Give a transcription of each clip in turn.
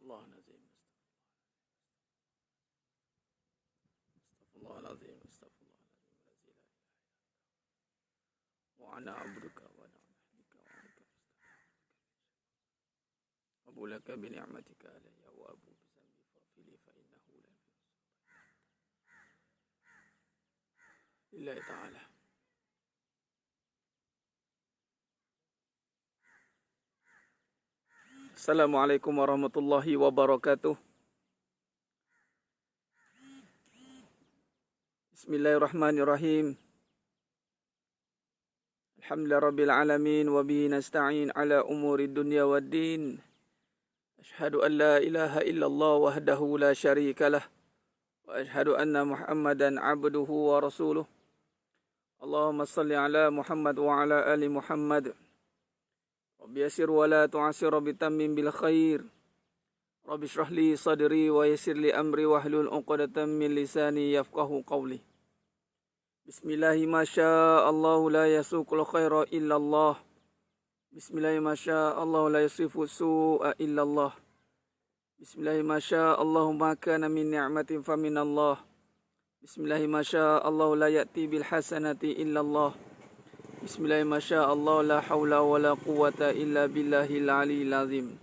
Astaghfirullahaladzim. Astaghfirullahaladzim. Astaghfirullahaladzim. Wa ana abduka wa ana ahlika wa anka abu laka bi ni'matika alayya wa abu bi zambi fafili fa innahu la lillahi ta'ala. Assalamualaikum warahmatullahi wabarakatuh. Bismillahirrahmanirrahim. Alhamdulillahirabbil alamin wa bihi nasta'in ala umuri dunya waddin. Asyhadu an la ilaha illallah wahdahu la syarikalah wa asyhadu anna Muhammadan abduhu wa rasuluh. Allahumma salli ala Muhammad wa ala ali Muhammad. Rabbi yassir wa la tu'assir bitammim bil khair. Rabbi shrah li sadri wa yassir li amri wahlul 'uqdatam min lisani yafqahu qawli. Bismillahi ma sya'allah la yasuqul khaira illa Allah. Bismillahi ma sya'allah la yasifu su'a illa Allah. Bismillahi ma sya'allah ma kana min ni'matin fa min Allah. Bismillahi ma sya'allah la ya'ti bil hasanati illa Allah. Bismillahi ma sya'allah la hawla wa la quwwata illa billahil aliyyil azim.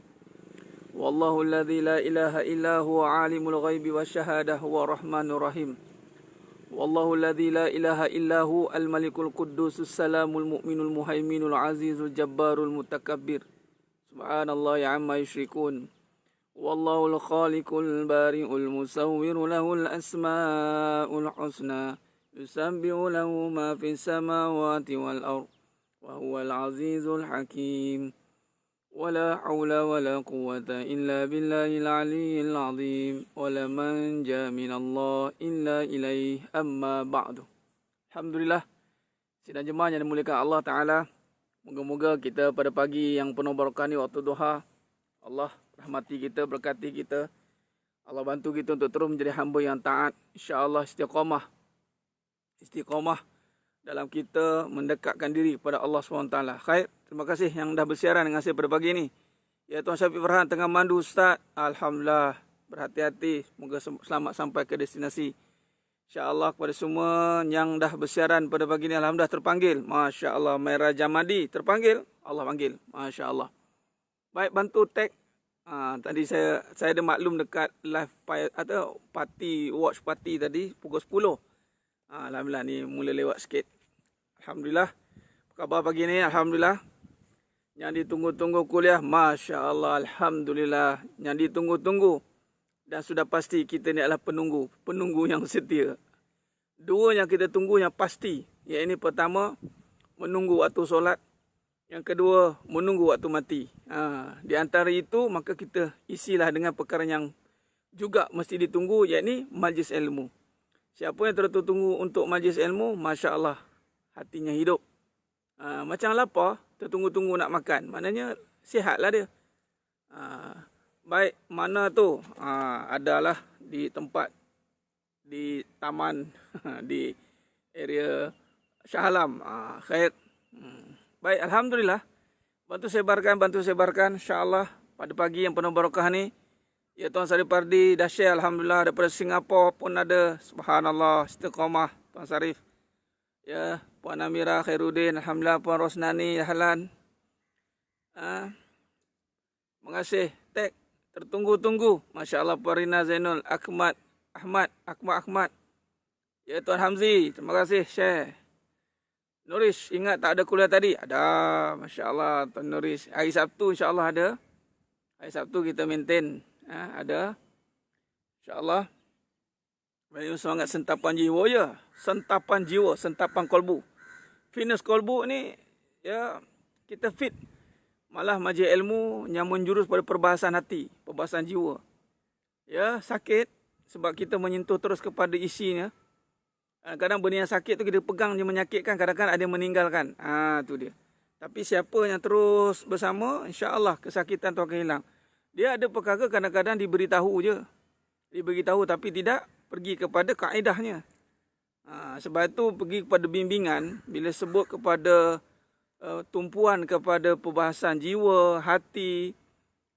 Wallahu alladhi la ilaha illa huwa alimul ghaibi wasyahadah wa rahmanur rahim. Wallahu alladhi la ilaha illa hu al-malikul quddusus salamul mu'minul muhaiminul azizul jabbarul mutakabbir. Subhanallahi amma yusyrikun. Wallahu al-khaliqul bari'ul musawwiru lahul asma'ul husna. Yusabbihu lahu ma fis samawati wal ardh wa huwal azizul hakim. Wala haula wala quwwata illa billahil aliyyil azim. Wala manja minallah illa ilaih amma ba'du. Alhamdulillah, sidang jemaah yang dimuliakan Allah Ta'ala, moga-moga kita pada pagi yang penuh barakah ni, waktu duha, Allah rahmati kita, berkati kita, Allah bantu kita untuk terus menjadi hamba yang taat, insya-Allah istiqamah dalam kita mendekatkan diri kepada Allah SWT. Khair, terima kasih yang dah bersiaran dengan saya pada pagi ini. Ya, Tuan Syafiq Farhan tengah mandu Ustaz. Alhamdulillah, berhati-hati, semoga selamat sampai ke destinasi. InsyaAllah kepada semua yang dah bersiaran pada pagi ini, Alhamdulillah terpanggil. Masya Allah, Merah Jamadi terpanggil, Allah panggil. Masya Allah. Baik, bantu tag. Tadi saya ada maklum dekat live atau watch party tadi pukul 10. Alhamdulillah ni mula lewat sikit. Alhamdulillah. Apa khabar pagi ni? Alhamdulillah. Yang ditunggu-tunggu kuliah, Masya Allah. Alhamdulillah. Yang ditunggu-tunggu. Dan sudah pasti kita ni adalah penunggu yang setia. Dua yang kita tunggu yang pasti. Yang ini pertama, menunggu waktu solat. Yang kedua, menunggu waktu mati. Di antara itu, maka kita isilah dengan perkara yang juga mesti ditunggu, yakni majlis ilmu. Siapa yang tertunggu untuk majlis ilmu, Masya Allah, hatinya hidup. Macam lapar, tertunggu-tunggu nak makan. Maknanya, sihatlah dia. Baik, mana tu? Adalah di tempat, di taman, di area Shah Alam. Khair. Baik, Alhamdulillah. Bantu sebarkan, insya-Allah pada pagi yang penuh barakah ni. Ya, Tuan Sarif Pardi dah share, Alhamdulillah. Daripada Singapura pun ada. Subhanallah, istiqamah Tuan Sarif. Ya, Puan Amira Khairuddin, Alhamdulillah. Puan Rosnani, Ahlan. Terima kasih. Tag, tertunggu-tunggu. Masya Allah, Puan Rina Zainul, Ahmad. Ya, Tuan Hamzi, terima kasih share. Nuris, ingat tak ada kuliah tadi? Ada, Masya Allah, Tuan Nuris. Hari Sabtu insya-Allah ada. Hari Sabtu kita maintain. Ada. InsyaAllah. Bagi semangat sentapan jiwa ya. Sentapan jiwa, sentapan kolbu. Fitness kolbu ni, ya, kita fit. Malah majlis ilmu yang menjurus pada perbahasan hati, perbahasan jiwa. Ya, sakit sebab kita menyentuh terus kepada isinya. Kadang-kadang benda yang sakit tu kita pegang dia menyakitkan, kadang-kadang ada yang meninggalkan. Tu dia. Tapi siapa yang terus bersama, insya-Allah kesakitan tu akan hilang. Dia ada perkara kadang-kadang diberitahu je. Diberitahu tapi tidak pergi kepada kaedahnya. Sebab itu pergi kepada bimbingan. Bila sebut kepada tumpuan kepada perbahasan jiwa, hati,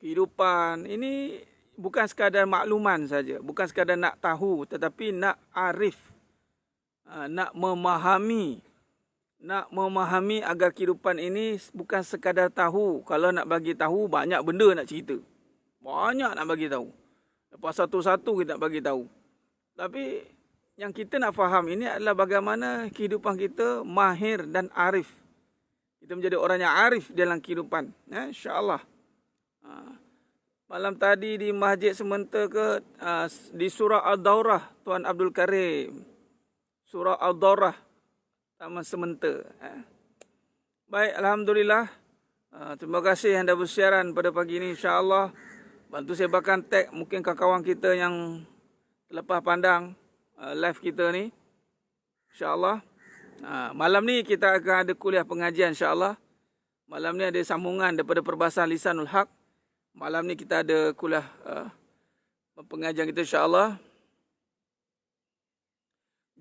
kehidupan. Ini bukan sekadar makluman saja, bukan sekadar nak tahu, tetapi nak arif, nak memahami agar kehidupan ini bukan sekadar tahu. Kalau nak bagi tahu, banyak benda nak cerita. Banyak nak bagi tahu. Lepas satu-satu kita nak bagi tahu. Tapi yang kita nak faham ini adalah bagaimana kehidupan kita mahir dan arif. Kita menjadi orang yang arif dalam kehidupan. InsyaAllah. Malam tadi di Masjid Sementa di Surah Al-Daurah, Tuan Abdul Karim. Surah Al-Daurah, Taman Sementa. Baik, Alhamdulillah. Terima kasih anda bersiaran pada pagi ini, insyaAllah. Bantu sebarkan tag mungkin kawan-kawan kita yang terlepas pandang live kita ni, insyaAllah. Malam ni kita akan ada kuliah pengajian, insyaAllah. Malam ni ada sambungan daripada perbahasan Lisanul Haq. Malam ni kita ada kuliah pengajian kita, insyaAllah.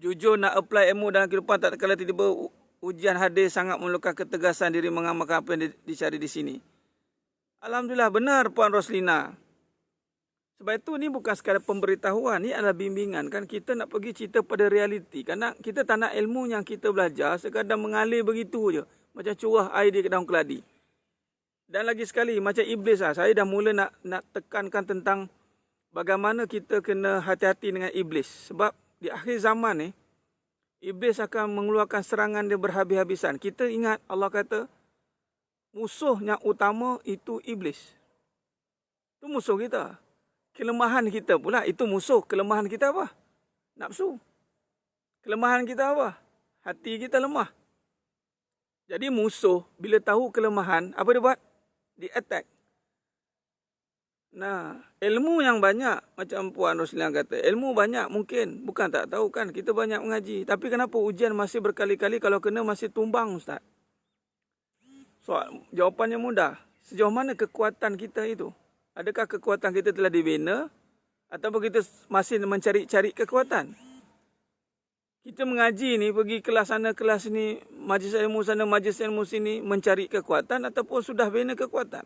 Jujur nak apply ilmu dalam kehidupan, tak kala tiba-tiba ujian hadis sangat memerlukan ketegasan diri mengamalkan apa yang dicari di sini. Alhamdulillah, benar Puan Roslina. Sebab itu ni bukan sekadar pemberitahuan, ni adalah bimbingan. Kan kita nak pergi cerita pada realiti. Kerana kita tak nak ilmu yang kita belajar sekadar mengalir begitu je. Macam curah air di dalam keladi. Dan lagi sekali, macam iblis lah. Saya dah mula nak tekankan tentang bagaimana kita kena hati-hati dengan iblis. Sebab di akhir zaman ni, iblis akan mengeluarkan serangan dia berhabis-habisan. Kita ingat Allah kata, musuh yang utama itu iblis. Itu musuh kita. Kelemahan kita pula itu musuh. Kelemahan kita apa? Nafsu. Kelemahan kita apa? Hati kita lemah. Jadi musuh bila tahu kelemahan, apa dia buat? Dia attack. Nah, ilmu yang banyak, macam Puan Roslina kata, ilmu banyak mungkin. Bukan tak tahu kan, kita banyak mengaji. Tapi kenapa ujian masih berkali-kali, kalau kena masih tumbang, Ustaz? Jawapannya mudah. Sejauh mana kekuatan kita itu? Adakah kekuatan kita telah dibina ataupun kita masih mencari-cari kekuatan? Kita mengaji ni, pergi kelas sana, kelas ni, majlis ilmu sana, majlis ilmu sini, mencari kekuatan ataupun sudah bina kekuatan?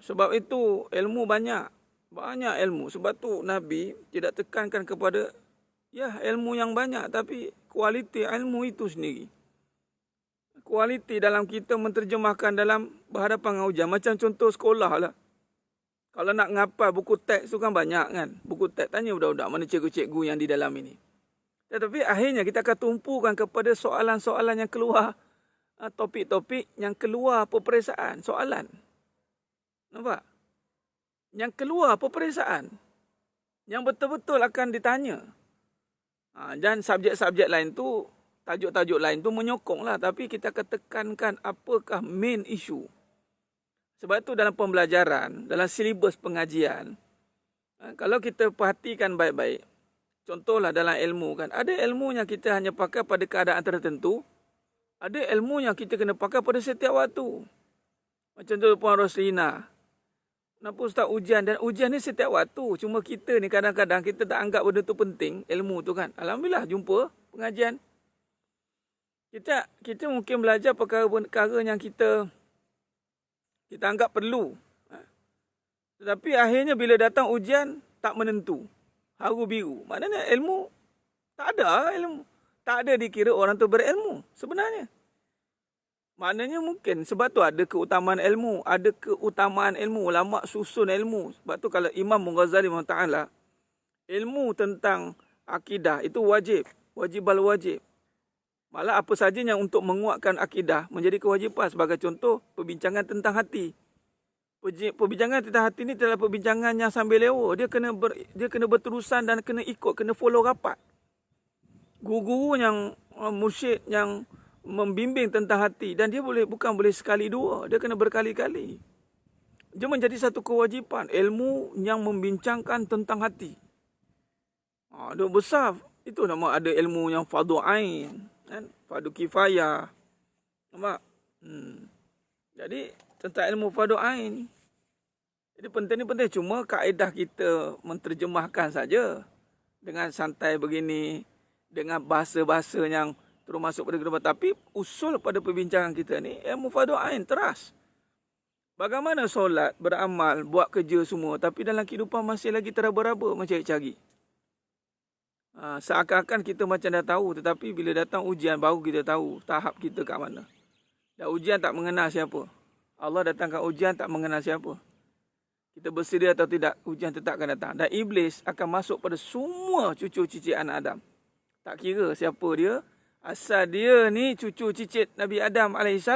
Sebab itu ilmu banyak ilmu. Sebab tu Nabi tidak tekankan kepada ilmu yang banyak, tapi kualiti ilmu itu sendiri. Kualiti dalam kita menterjemahkan dalam berhadapan dengan ujian. Macam contoh sekolah lah. Kalau nak ngapal buku teks tu kan banyak kan. Buku teks, tanya budak-budak mana cikgu-cikgu yang di dalam ini. Tetapi akhirnya kita akan tumpukan kepada soalan-soalan yang keluar. Topik-topik yang keluar peperiksaan. Soalan. Nampak? Yang keluar peperiksaan. Yang betul-betul akan ditanya. Dan subjek-subjek lain tu, tajuk-tajuk lain tu menyokong lah. Tapi kita akan tekankan apakah main issue. Sebab itu dalam pembelajaran, dalam silibus pengajian, kalau kita perhatikan baik-baik, contohlah dalam ilmu kan, ada ilmu yang kita hanya pakai pada keadaan tertentu, ada ilmu yang kita kena pakai pada setiap waktu. Macam tu Puan Roslina. Kenapa Ustaz ujian? Dan ujian ni setiap waktu. Cuma kita ni kadang-kadang kita tak anggap benda tu penting, ilmu tu kan. Alhamdulillah jumpa pengajian. Kita mungkin belajar perkara-perkara yang kita anggap perlu. Tetapi akhirnya bila datang ujian, tak menentu. Haru biru. Maknanya ilmu, tak ada ilmu. Tak ada dikira orang tu berilmu sebenarnya. Maknanya mungkin sebab tu ada keutamaan ilmu. Ada keutamaan ilmu. Ulama susun ilmu. Sebab tu kalau Imam Ghazali Ta'ala, ilmu tentang akidah itu wajib. Wajibal wajib. Malah apa saja yang untuk menguatkan akidah menjadi kewajipan. Sebagai contoh, perbincangan tentang hati. Perbincangan tentang hati ni adalah perbincangan yang sambil lewa. Dia kena berterusan dan kena ikut, kena follow rapat. Guru-guru yang mursyid yang membimbing tentang hati. Dan dia bukan boleh sekali dua. Dia kena berkali-kali. Dia menjadi satu kewajipan. Ilmu yang membincangkan tentang hati. Dia besar. Itu nama ada ilmu yang fardu ain. Kan? Fardu kifayah. Nampak? Jadi, tentang ilmu fardu ain. Jadi, penting. Cuma kaedah kita menterjemahkan saja. Dengan santai begini. Dengan bahasa-bahasa yang terus masuk pada kehidupan. Tapi, usul pada perbincangan kita ni, ilmu fardu ain teras. Bagaimana solat, beramal, buat kerja semua, tapi dalam kehidupan masih lagi teraba-raba mencari-cari. Seakan-akan kita macam dah tahu, tetapi bila datang ujian baru kita tahu tahap kita kat mana. Dan ujian tak mengenal siapa. Allah datangkan ujian tak mengenal siapa. Kita bersedia atau tidak, ujian tetap akan datang. Dan iblis akan masuk pada semua cucu cicit anak Adam. Tak kira siapa dia, asal dia ni cucu cicit Nabi Adam AS,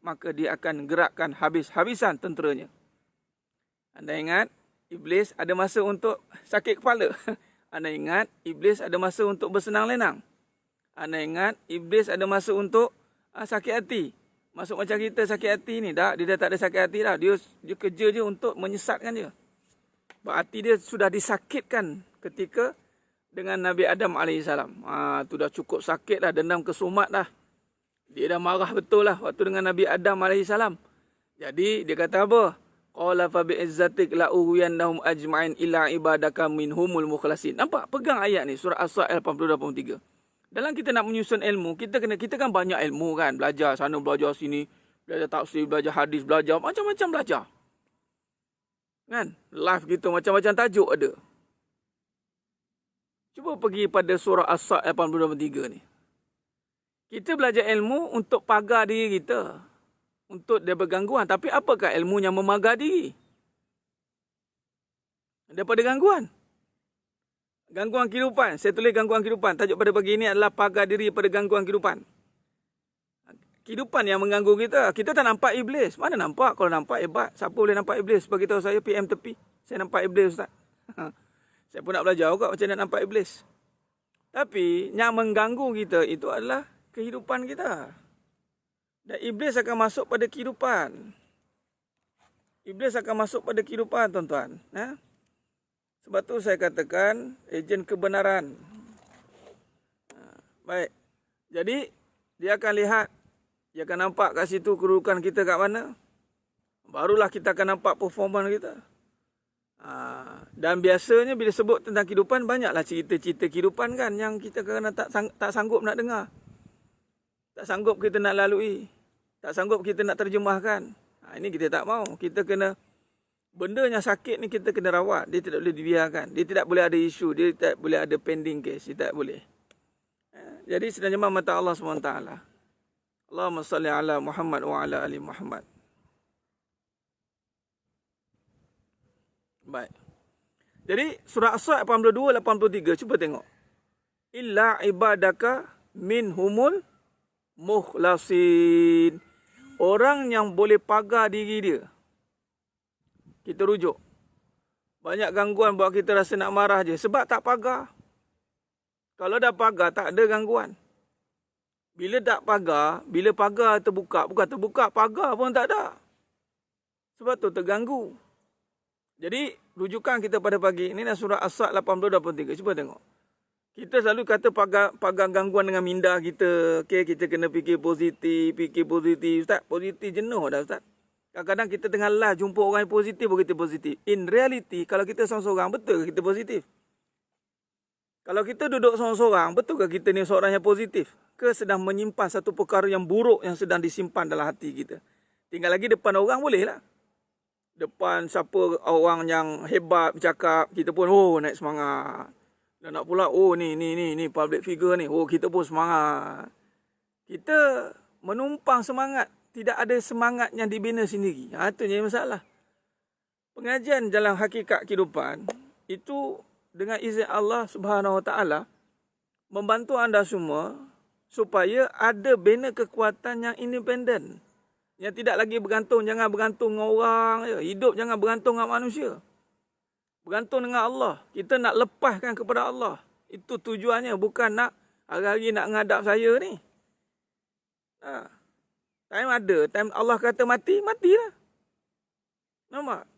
maka dia akan gerakkan habis-habisan tenteranya. Anda ingat, iblis ada masa untuk sakit kepala. Anda ingat, iblis ada masa untuk bersenang lenang. Anda ingat, iblis ada masa untuk sakit hati. Masuk macam kita sakit hati ni, dia dah tak ada sakit hati dah. Dia kerja je untuk menyesatkan dia. Berarti dia sudah disakitkan ketika dengan Nabi Adam AS. Tu dah cukup sakit dah, dendam kesumat dah. Dia dah marah betul lah waktu dengan Nabi Adam AS. Jadi dia kata apa? Qala fa bi'izzatik la ughwiyannahum ajma'in illa ibadaka minhumul mukhlasin. Nampak? Pegang ayat ni, surah As-Sa'il 80-83. Dalam kita nak menyusun ilmu, kita kan banyak ilmu kan, belajar sana, belajar sini, belajar tafsir, belajar hadis, belajar macam-macam belajar. Kan? Live kita macam-macam tajuk ada. Cuba pergi pada surah As-Sa'il 80-83 ni. Kita belajar ilmu untuk pagar diri kita, untuk dia bergangguan. Tapi apakah ilmu yang memagar diri? Daripada gangguan. Gangguan kehidupan. Saya tulis gangguan kehidupan. Tajuk pada pagi ini adalah pagar diri pada gangguan kehidupan. Kehidupan yang mengganggu kita. Kita tak nampak iblis. Mana nampak? Kalau nampak, hebat. Siapa boleh nampak iblis? Beritahu saya, PM tepi. Saya nampak iblis, Ustaz. Saya pun nak belajar juga macam nak nampak iblis. Tapi yang mengganggu kita itu adalah kehidupan kita. Dan iblis akan masuk pada kehidupan. Iblis akan masuk pada kehidupan, tuan-tuan. Sebab tu saya katakan ejen kebenaran. Baik. Jadi dia akan lihat, dia akan nampak kat situ kedudukan kita kat mana. Barulah kita akan nampak performan kita. Dan biasanya bila sebut tentang kehidupan, banyaklah cerita-cerita kehidupan kan yang kita kadang tak sanggup nak dengar. Tak sanggup kita nak lalui. Tak sanggup kita nak terjemahkan. Ini kita tak mau. Kita kena, benda yang sakit ni kita kena rawat. Dia tidak boleh dibiarkan. Dia tidak boleh ada isu. Dia tidak boleh ada pending case. Dia tak boleh. Jadi sedang jemaah mata Allah SWT. Allahumma salli ala Muhammad wa ala ali Muhammad. Baik. Jadi surah As-Sa'il 82-83. Cuba tengok. Illa ibadaka minhumul mukhlasin. Orang yang boleh pagar diri dia. Kita rujuk. Banyak gangguan buat kita rasa nak marah je. Sebab tak pagar. Kalau dah pagar, tak ada gangguan. Bila tak pagar, bila pagar terbuka. Bukan terbuka, pagar pun tak ada. Sebab tu terganggu. Jadi, rujukan kita pada pagi ini adalah surah As-Sa'il 80-83. Cuba tengok. Kita selalu kata pagar gangguan dengan minda kita. Okay, kita kena fikir positif. Ustaz, positif jenuh dah, Ustaz. Kadang-kadang kita tengah live jumpa orang yang positif, kita positif. In reality, kalau kita seorang-seorang, betul ke kita positif? Kalau kita duduk seorang-seorang, betul ke kita ni seorang yang positif? Ke sedang menyimpan satu perkara yang buruk yang sedang disimpan dalam hati kita? Tinggal lagi depan orang boleh lah. Depan siapa orang yang hebat bercakap, kita pun naik semangat. Dan nak pula, ni public figure ni. Kita pun semangat. Kita menumpang semangat. Tidak ada semangat yang dibina sendiri. Itu jadi masalah. Pengajian dalam hakikat kehidupan, itu dengan izin Allah Subhanahu Wa Taala membantu anda semua supaya ada bina kekuatan yang independen. Yang tidak lagi bergantung, jangan bergantung dengan orang. Hidup jangan bergantung dengan manusia. Bergantung dengan Allah. Kita nak lepaskan kepada Allah. Itu tujuannya. Bukan nak hari-hari nak ngadap saya ni. Time ada. Time Allah kata mati, matilah. Nampak?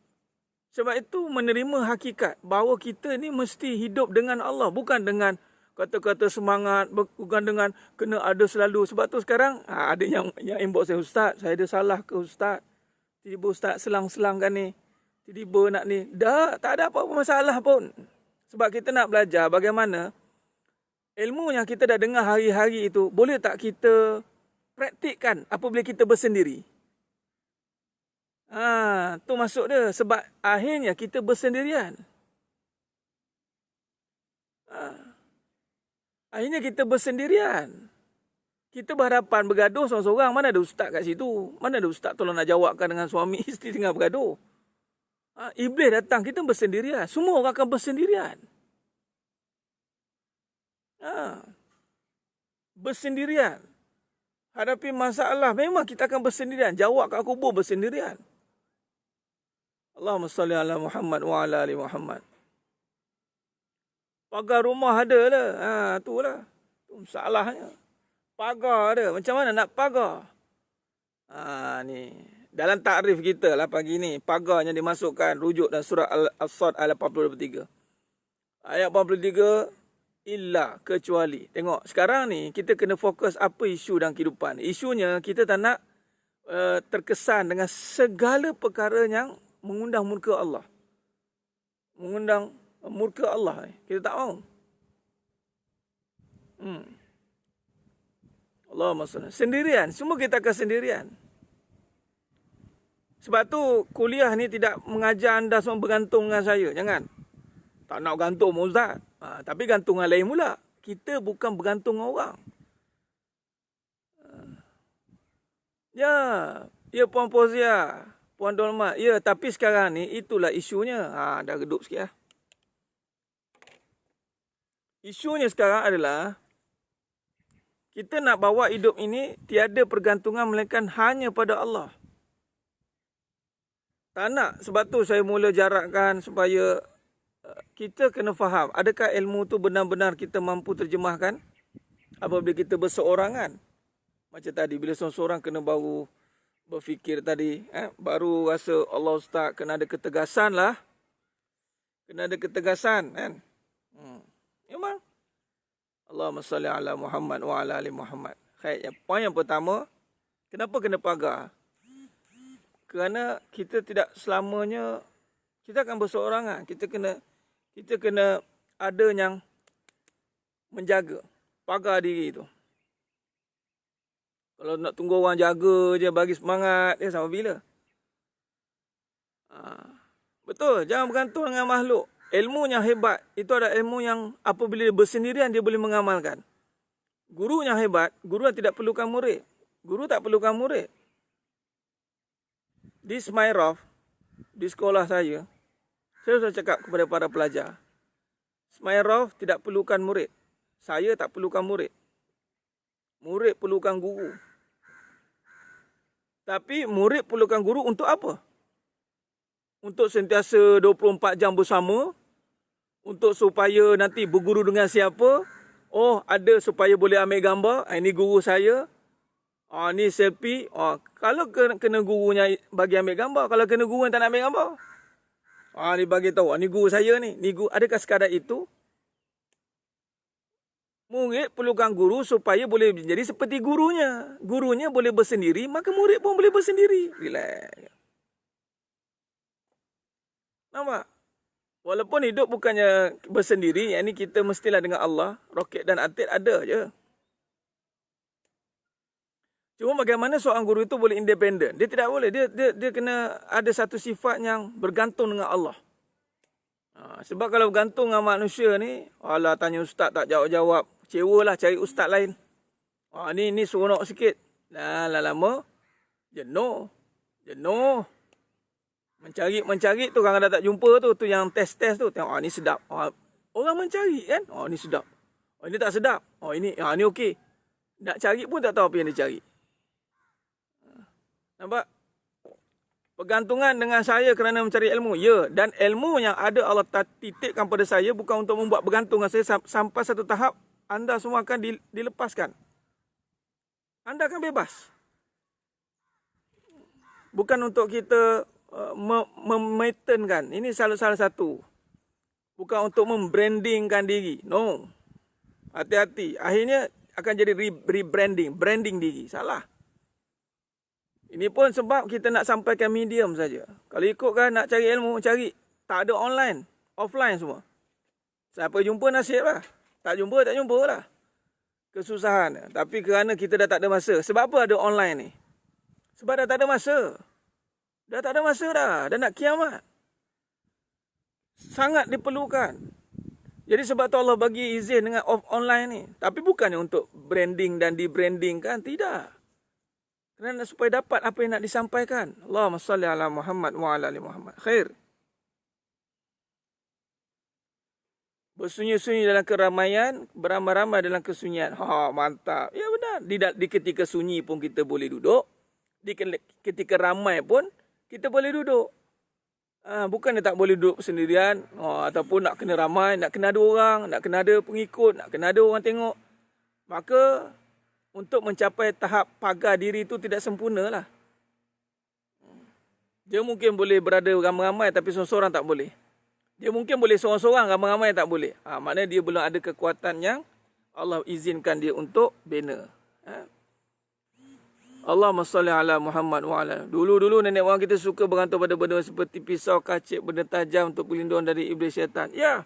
Sebab itu menerima hakikat bahawa kita ni mesti hidup dengan Allah. Bukan dengan kata-kata semangat. Bukan dengan kena ada selalu. Sebab tu sekarang ada yang inbox saya, Ustaz, saya ada salah ke Ustaz? Tiba-tiba Ustaz selang-selangkan ni. Tiba-tiba nak ni. Tak ada apa-apa masalah pun. Sebab kita nak belajar bagaimana ilmu yang kita dah dengar hari-hari itu, boleh tak kita praktikkan apabila kita bersendiri? Tu masuk dia. Sebab akhirnya kita bersendirian. Akhirnya kita bersendirian. Kita berhadapan bergaduh seorang-seorang. Mana ada ustaz kat situ? Mana ada ustaz tolong nak jawabkan dengan suami isteri tengah bergaduh? Iblis datang, kita bersendirian. Semua orang akan bersendirian. Bersendirian. Hadapi masalah, memang kita akan bersendirian. Jawab kat kubur bersendirian. Allahumma salli ala Muhammad wa ala ali Muhammad. Pagar rumah ada lah. Itulah. Itu masalahnya. Pagar ada. Macam mana nak pagar? Ni. Dalam takrif kita lah pagi ni. Pagarnya dimasukkan. Rujuk dan surah Al-Sad ayat 83. Ayat 83. Illa, kecuali. Tengok, sekarang ni kita kena fokus apa isu dalam kehidupan. Isunya kita tak nak terkesan dengan segala perkara yang mengundang murka Allah. Mengundang murka Allah. Kita tak mahu. Allahumma salli. Sendirian. Semua kita akan sendirian. Sebab tu kuliah ni tidak mengajar anda semua bergantung dengan saya. Jangan. Tak nak gantung ustaz. Tapi gantung dengan lain pula. Kita bukan bergantung dengan orang. Ya Puan Pozia, Puan Dolma. Ya, tapi sekarang ni itulah isunya. Dah redup sikit lah. Isunya sekarang adalah kita nak bawa hidup ini tiada pergantungan melainkan hanya pada Allah. Tak nak. Sebab tu saya mula jarakkan supaya kita kena faham. Adakah ilmu tu benar-benar kita mampu terjemahkan apabila kita berseorangan? Macam tadi, bila seorang-seorang kena baru berfikir tadi. Baru rasa Allah Ustaz kena ada ketegasan lah. Kena ada ketegasan kan. Memang. Allahumma salli ala Muhammad wa ala ali Muhammad. Poin yang pertama, kenapa kena pagar? Kerana kita tidak selamanya, kita akan berseorangan. Kita kena ada yang menjaga. Pagar diri tu. Kalau nak tunggu orang jaga je, bagi semangat, sampai bila? Betul, jangan bergantung dengan makhluk. Ilmu yang hebat, itu adalah ilmu yang apabila dia bersendirian, dia boleh mengamalkan. Guru yang hebat, guru yang tidak perlukan murid. Guru tak perlukan murid. Di Smairov, di sekolah saya sudah cakap kepada para pelajar, Smairov tidak perlukan murid. Saya tak perlukan murid. Murid perlukan guru. Tapi murid perlukan guru untuk apa? Untuk sentiasa 24 jam bersama. Untuk supaya nanti berguru dengan siapa. Ada supaya boleh ambil gambar. Ini guru saya. Ni selfie. Kalau kena gurunya bagi ambil gambar. Kalau kena guru yang tak nak ambil gambar. Ni bagi tahu. Ni guru saya ni. Adakah sekadar itu? Murid perlukan guru supaya boleh menjadi seperti gurunya. Gurunya boleh bersendiri, maka murid pun boleh bersendiri. Relax. Nampak? Walaupun hidup bukannya bersendiri, yang ini kita mestilah dengan Allah. Roket dan atit ada je. Cuma bagaimana seorang guru itu boleh independen? Dia tidak boleh. Dia kena ada satu sifat yang bergantung dengan Allah. Sebab kalau bergantung dengan manusia ni, alah tanya ustaz tak jawab-jawab. Kecewalah cari ustaz lain. Ni seronok sikit. Lama jenuh. Mencari tu kadang-kadang tak jumpa tu yang test tu. Tengok ni sedap. Orang mencari kan? Ni sedap. Ini tak sedap. Ini okey. Nak cari pun tak tahu apa yang dia cari. Nampak? Pergantungan dengan saya kerana mencari ilmu. Ya, dan ilmu yang ada Allah titipkan pada saya bukan untuk membuat bergantung dengan saya. Sampai satu tahap, anda semua akan dilepaskan. Anda akan bebas. Bukan untuk kita memaintenkan. Ini salah satu. Bukan untuk membrandingkan diri. No. Hati-hati. Akhirnya akan jadi rebranding. Branding diri. Salah. Ini pun sebab kita nak sampaikan medium saja. Kalau ikutkan nak cari ilmu, cari. Tak ada online. Offline semua. Siapa jumpa nasib lah. Tak jumpa lah. Kesusahan. Tapi kerana kita dah tak ada masa. Sebab apa ada online ni? Sebab dah tak ada masa. Dah tak ada masa dah. Dah nak kiamat. Sangat diperlukan. Jadi sebab tu Allah bagi izin dengan online ni. Tapi bukannya untuk branding dan di-brandingkan. Tidak. Kerana supaya dapat apa yang nak disampaikan. Allahumma salli ala Muhammad wa ala ali Muhammad. Khair. Bersunyi-sunyi dalam keramaian, beramai-ramai dalam kesunyian. Mantap. Ya benar. Di ketika sunyi pun kita boleh duduk. Di ketika ramai pun kita boleh duduk. Bukan dia tak boleh duduk sendirian. Ataupun nak kena ramai, nak kena ada orang, nak kena ada pengikut, nak kena ada orang tengok. Maka untuk mencapai tahap pagar diri itu tidak sempurna lah. Dia mungkin boleh berada ramai-ramai tapi seorang-seorang tak boleh. Dia mungkin boleh seorang-seorang, ramai-ramai tak boleh. Maknanya dia belum ada kekuatan yang Allah izinkan dia untuk bina. Allahumma salli ala Muhammad wa ala. Dulu-dulu nenek moyang kita suka bergantung pada benda seperti pisau, kacip, benda tajam untuk perlindungan dari iblis syaitan. Ya.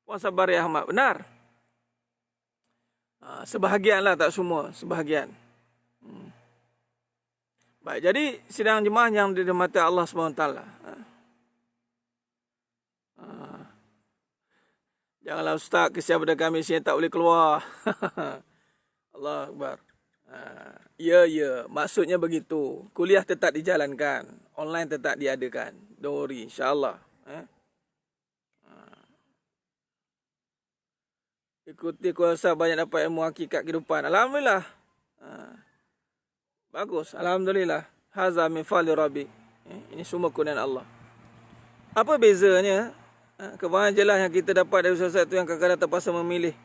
Puan Sabari Ahmad, benar. Sebahagian lah, tak semua. Sebahagian. Baik, jadi sidang jemaah yang dirahmati Allah SWT. Janganlah ustaz, kesian pada kami sini tak boleh keluar. Allah Akbar. Ya, maksudnya begitu. Kuliah tetap dijalankan. Online tetap diadakan. Don't worry, insyaAllah. Ikuti kuasa banyak dapat ilmu hakikat kehidupan. Alhamdulillah. Bagus, Alhamdulillah. Haza min fali Rabbi. Ini semua kurniaan Allah. Apa bezanya? Kefahaman jelas yang kita dapat dari ustaz itu yang kadang-kadang terpaksa memilih.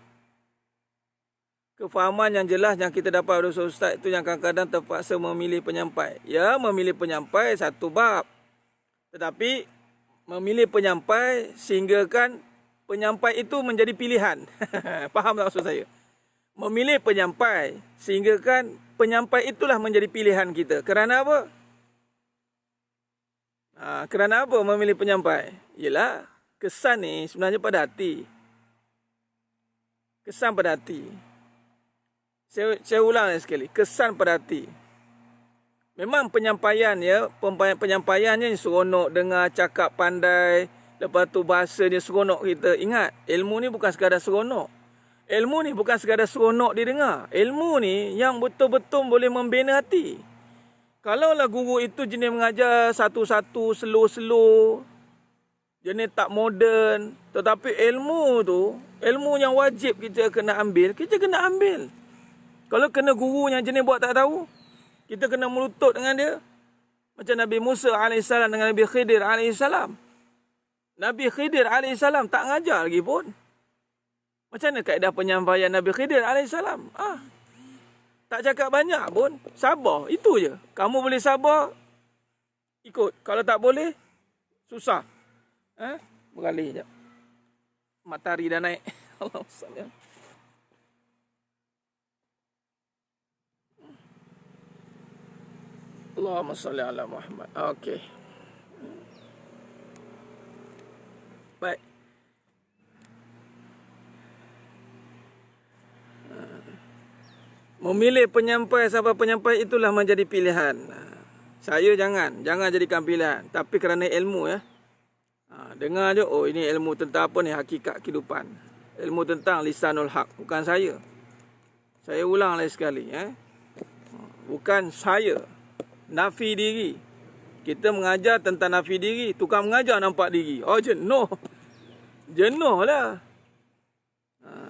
Kefahaman yang jelas yang kita dapat dari ustaz itu yang kadang-kadang terpaksa memilih penyampai. Ya, memilih penyampai satu bab. Tetapi memilih penyampai sehinggakan penyampai itu menjadi pilihan. Faham tak maksud saya? Memilih penyampai sehinggakan penyampai itulah menjadi pilihan kita. Kerana apa? Kerana apa memilih penyampai? Yelah, kesan ni sebenarnya pada hati. Kesan pada hati. Saya ulang sekali. Kesan pada hati. Memang penyampaian ya, penyampaiannya seronok, dengar, cakap pandai. Lepas tu bahasanya seronok kita. Ingat, ilmu ni bukan sekadar seronok. Ilmu ni bukan sekadar seronok didengar. Ilmu ni yang betul-betul boleh membina hati. Kalaulah guru itu jenis mengajar satu-satu, slow-slow, jenis tak moden, tetapi ilmu tu, ilmu yang wajib kita kena ambil, kita kena ambil. Kalau kena guru yang jenis buat tak tahu, kita kena melutut dengan dia. Macam Nabi Musa AS dengan Nabi Khidir AS. Nabi Khidir AS tak ngajar lagi pun. Macam mana kaedah penyampaian Nabi Khidir AS? Tak cakap banyak pun. Sabar. Itu je. Kamu boleh sabar, ikut. Kalau tak boleh, susah. Beralih sekejap. Matahari dah naik. Allahumma. Allahumma salli ala Muhammad. Okey. Baik. Memilih penyampai sampai penyampai itulah menjadi pilihan. Saya jangan jadikan pilihan. Tapi kerana ilmu ya. Dengar je, oh ini ilmu tentang apa ni, hakikat kehidupan. Ilmu tentang lisanul haq. Bukan saya. Saya ulang lagi sekali. Bukan saya. Nafi diri. Kita mengajar tentang nafi diri. Tukang mengajar nampak diri. Oh jenuh. Jenuh lah.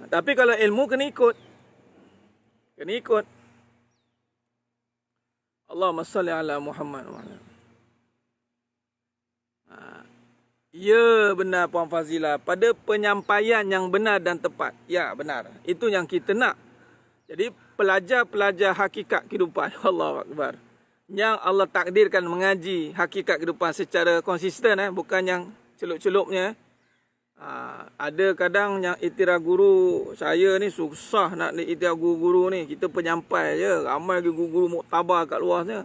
Tapi kalau ilmu kena ikut. Kena ikut. Allahumma salli ala Muhammad. Ya benar Puan Fazila. Pada penyampaian yang benar dan tepat. Ya benar. Itu yang kita nak. Jadi pelajar-pelajar hakikat kehidupan. Allahu Akbar. Yang Allah takdirkan mengaji hakikat kehidupan secara konsisten. Bukan yang celup-celupnya. Ada kadang yang iktiraf guru. Saya ni susah nak iktiraf guru-guru ni. Kita penyampai je. Ramai lagi guru-guru muktabar kat luarnya.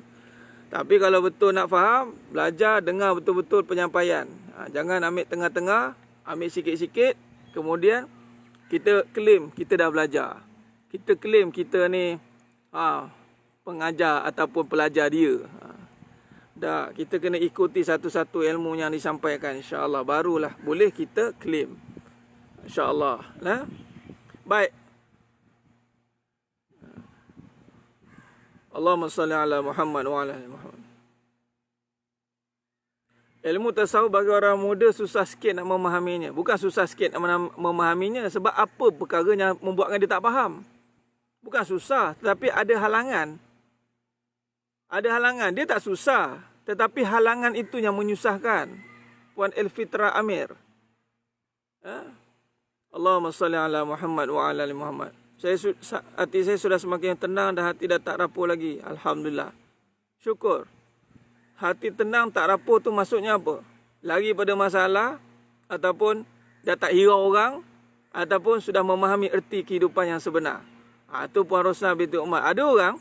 Tapi kalau betul nak faham, belajar, dengar betul-betul penyampaian. Jangan ambil tengah-tengah, ambil sikit-sikit. Kemudian kita claim kita dah belajar. Kita claim kita ni pengajar ataupun pelajar dia. Tak, kita kena ikuti satu-satu ilmu yang disampaikan. InsyaAllah barulah boleh kita claim. InsyaAllah. Nah? Baik. Allahumma salli ala Muhammad wa ala ali Muhammad. Ilmu tasawuf bagi orang muda susah sikit nak memahaminya. Bukan susah sikit nak memahaminya sebab apa perkara yang membuatkan dia tak faham. Bukan susah, tetapi ada halangan. Ada halangan. Dia tak susah, tetapi halangan itu yang menyusahkan. Puan Elfitra Amir. Allahumma salli ala Muhammad wa ala ali Muhammad. Hati saya sudah semakin tenang dan hati dah tak rapuh lagi. Alhamdulillah. Syukur. Hati tenang tak rapuh tu maksudnya apa? Lari pada masalah ataupun dah tak hirau orang ataupun sudah memahami erti kehidupan yang sebenar. Itu Puan Rosna binti Umar. Ada orang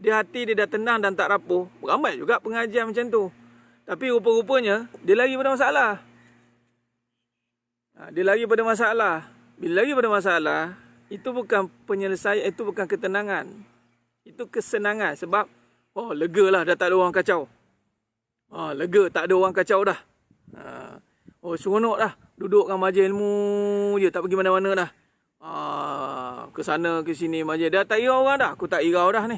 dia hati dia dah tenang dan tak rapuh. Ramai juga pengajian macam tu. Tapi rupa-rupanya dia lari pada masalah. Dia lari pada masalah. Bila lari pada masalah, itu bukan penyelesaian, itu bukan ketenangan. Itu kesenangan sebab legalah dah tak ada orang kacau. Lega tak ada orang kacau dah. Seronok dah. Duduk dengan majlis ilmu je, tak pergi mana-mana dah. Ke sana ke sini majlis. Dah tak irau orang dah. Aku tak irau dah ni.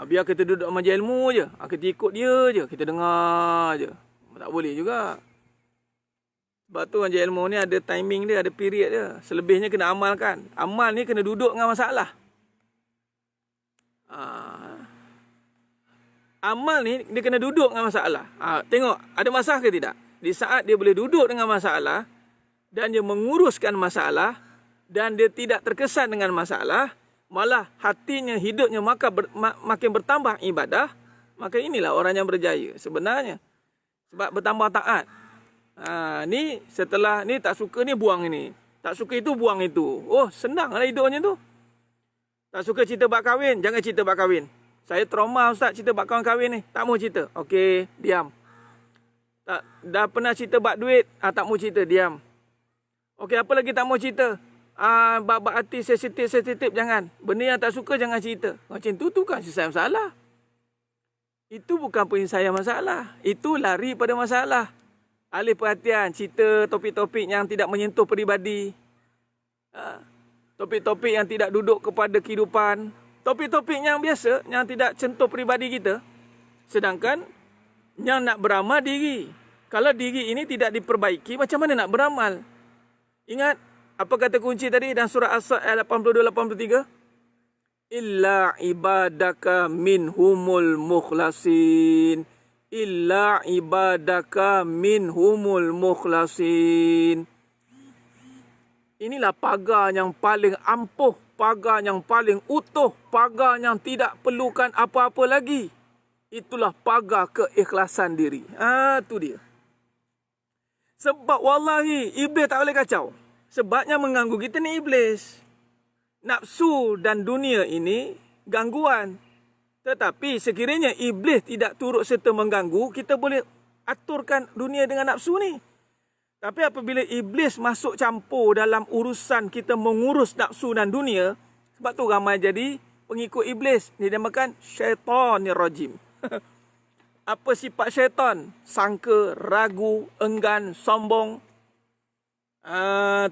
Biar kita duduk majlis ilmu je. Kita ikut dia je. Kita dengar je. Tak boleh juga. Sebab tu majlis ilmu ni ada timing dia, ada period dia. Selebihnya kena amalkan. Amal ni kena duduk dengan masalah. Amal ni dia kena duduk dengan masalah. Tengok ada masalah ke tidak? Di saat dia boleh duduk dengan masalah dan dia menguruskan masalah dan dia tidak terkesan dengan masalah, malah hatinya, hidupnya makin bertambah ibadah, maka inilah orang yang berjaya sebenarnya. Sebab bertambah taat. Ni setelah ni tak suka ni buang ini. Tak suka itu buang itu. Senanglah hidupnya tu. Tak suka cerita bab kahwin, jangan cerita bab kahwin. Saya trauma ustaz cerita bab kawan kahwin ni. Tak mau cerita. Okey, diam. Dah pernah cerita bab duit, tak mau cerita, diam. Okey, apa lagi tak mau cerita? Bab hati sensitif jangan. Benda yang tak suka jangan cerita. Macam tu bukan selesai masalah. Itu bukan penyelesaian masalah. Itu lari pada masalah. Alih perhatian, cerita topik-topik yang tidak menyentuh peribadi. Topik-topik yang tidak duduk kepada kehidupan. Topik-topik yang biasa, yang tidak sentuh peribadi kita. Sedangkan, yang nak beramal diri. Kalau diri ini tidak diperbaiki, macam mana nak beramal? Ingat, apa kata kunci tadi dalam surah As-Sad ayat 82-83? Illa ibadaka minhumul mukhlasin. Illa ibadaka minhumul mukhlasin. Inilah pagar yang paling ampuh, pagar yang paling utuh, pagar yang tidak perlukan apa-apa lagi. Itulah pagar keikhlasan diri. Tu dia. Sebab wallahi, iblis tak boleh kacau. Sebabnya mengganggu kita ni iblis. Nafsu dan dunia ini gangguan. Tetapi sekiranya iblis tidak turut serta mengganggu, kita boleh aturkan dunia dengan nafsu ni. Tapi apabila iblis masuk campur dalam urusan kita mengurus nafsu dan dunia, sebab tu ramai jadi pengikut iblis. Dinamakan syaitanir rajim. Apa sifat syaitan? Sangka, ragu, enggan, sombong.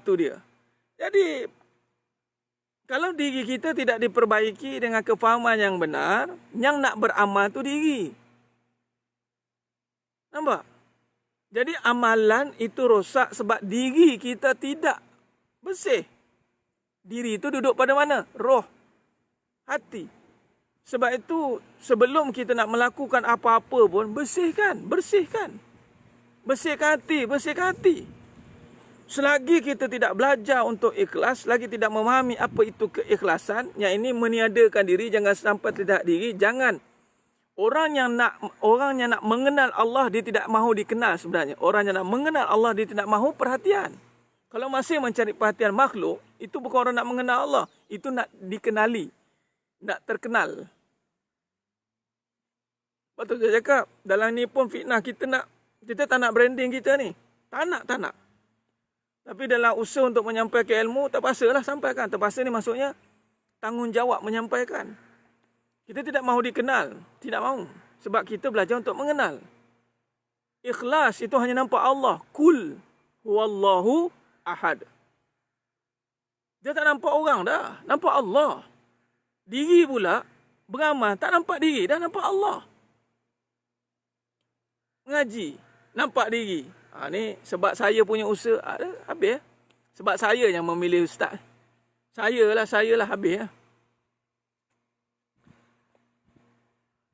Tu dia. Jadi, kalau diri kita tidak diperbaiki dengan kefahaman yang benar, yang nak beramal tu diri. Nampak? Jadi amalan itu rosak sebab diri kita tidak bersih. Diri itu duduk pada mana? Roh. Hati. Sebab itu sebelum kita nak melakukan apa-apa pun bersihkan. Bersihkan. Bersihkan hati. Bersihkan hati. Selagi kita tidak belajar untuk ikhlas, lagi tidak memahami apa itu keikhlasan, yang ini meniadakan diri, jangan sampai tidak diri, jangan. Orang yang nak mengenal Allah, dia tidak mahu dikenal sebenarnya. Orang yang nak mengenal Allah, dia tidak mahu perhatian. Kalau masih mencari perhatian makhluk, itu bukan orang nak mengenal Allah. Itu nak dikenali. Nak terkenal. Betul saya cakap, dalam ni pun fitnah kita tak nak branding kita ni. Tak nak. Tapi dalam usaha untuk menyampaikan ilmu, terpaksalah sampaikan. Terpaksa ni maksudnya tanggungjawab menyampaikan. Kita tidak mahu dikenal. Tidak mahu. Sebab kita belajar untuk mengenal. Ikhlas itu hanya nampak Allah. Kul huwallahu ahad. Dia tak nampak orang dah. Nampak Allah. Diri pula beramal tak nampak diri. Dah nampak Allah. Mengaji. Nampak diri. Ni sebab saya punya usaha. Habis. Sebab saya yang memilih ustaz. Saya lah habis.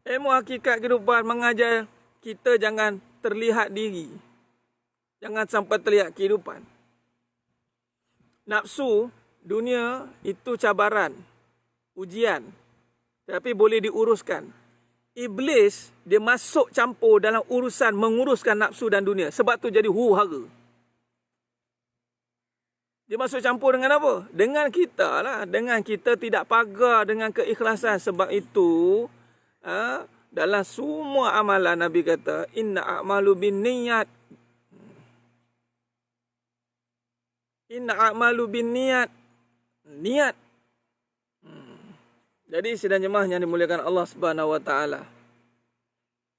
Ilmu hakikat kehidupan mengajar kita jangan terlihat diri. Jangan sampai terlihat kehidupan. Nafsu, dunia itu cabaran, ujian. Tapi boleh diuruskan. Iblis, dia masuk campur dalam urusan menguruskan nafsu dan dunia. Sebab tu jadi huru-hara. Dia masuk campur dengan apa? Dengan kita lah. Dengan kita tidak pagar dengan keikhlasan. Sebab itu, dalam semua amalan Nabi kata, inna a'malu bin niyat. Inna a'malu bin niyat. Niat. Jadi sidang jemaah yang dimuliakan Allah Subhanahu Wa Taala.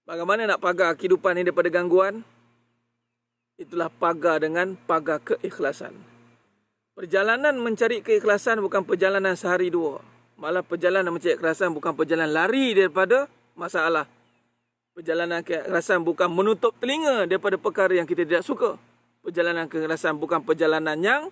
Bagaimana nak pagar kehidupan ini daripada gangguan? Itulah pagar dengan pagar keikhlasan. Perjalanan mencari keikhlasan bukan perjalanan sehari dua. Malah perjalanan mencari keikhlasan bukan perjalanan lari daripada masalah. Perjalanan keikhlasan bukan menutup telinga daripada perkara yang kita tidak suka. Perjalanan keikhlasan bukan perjalanan yang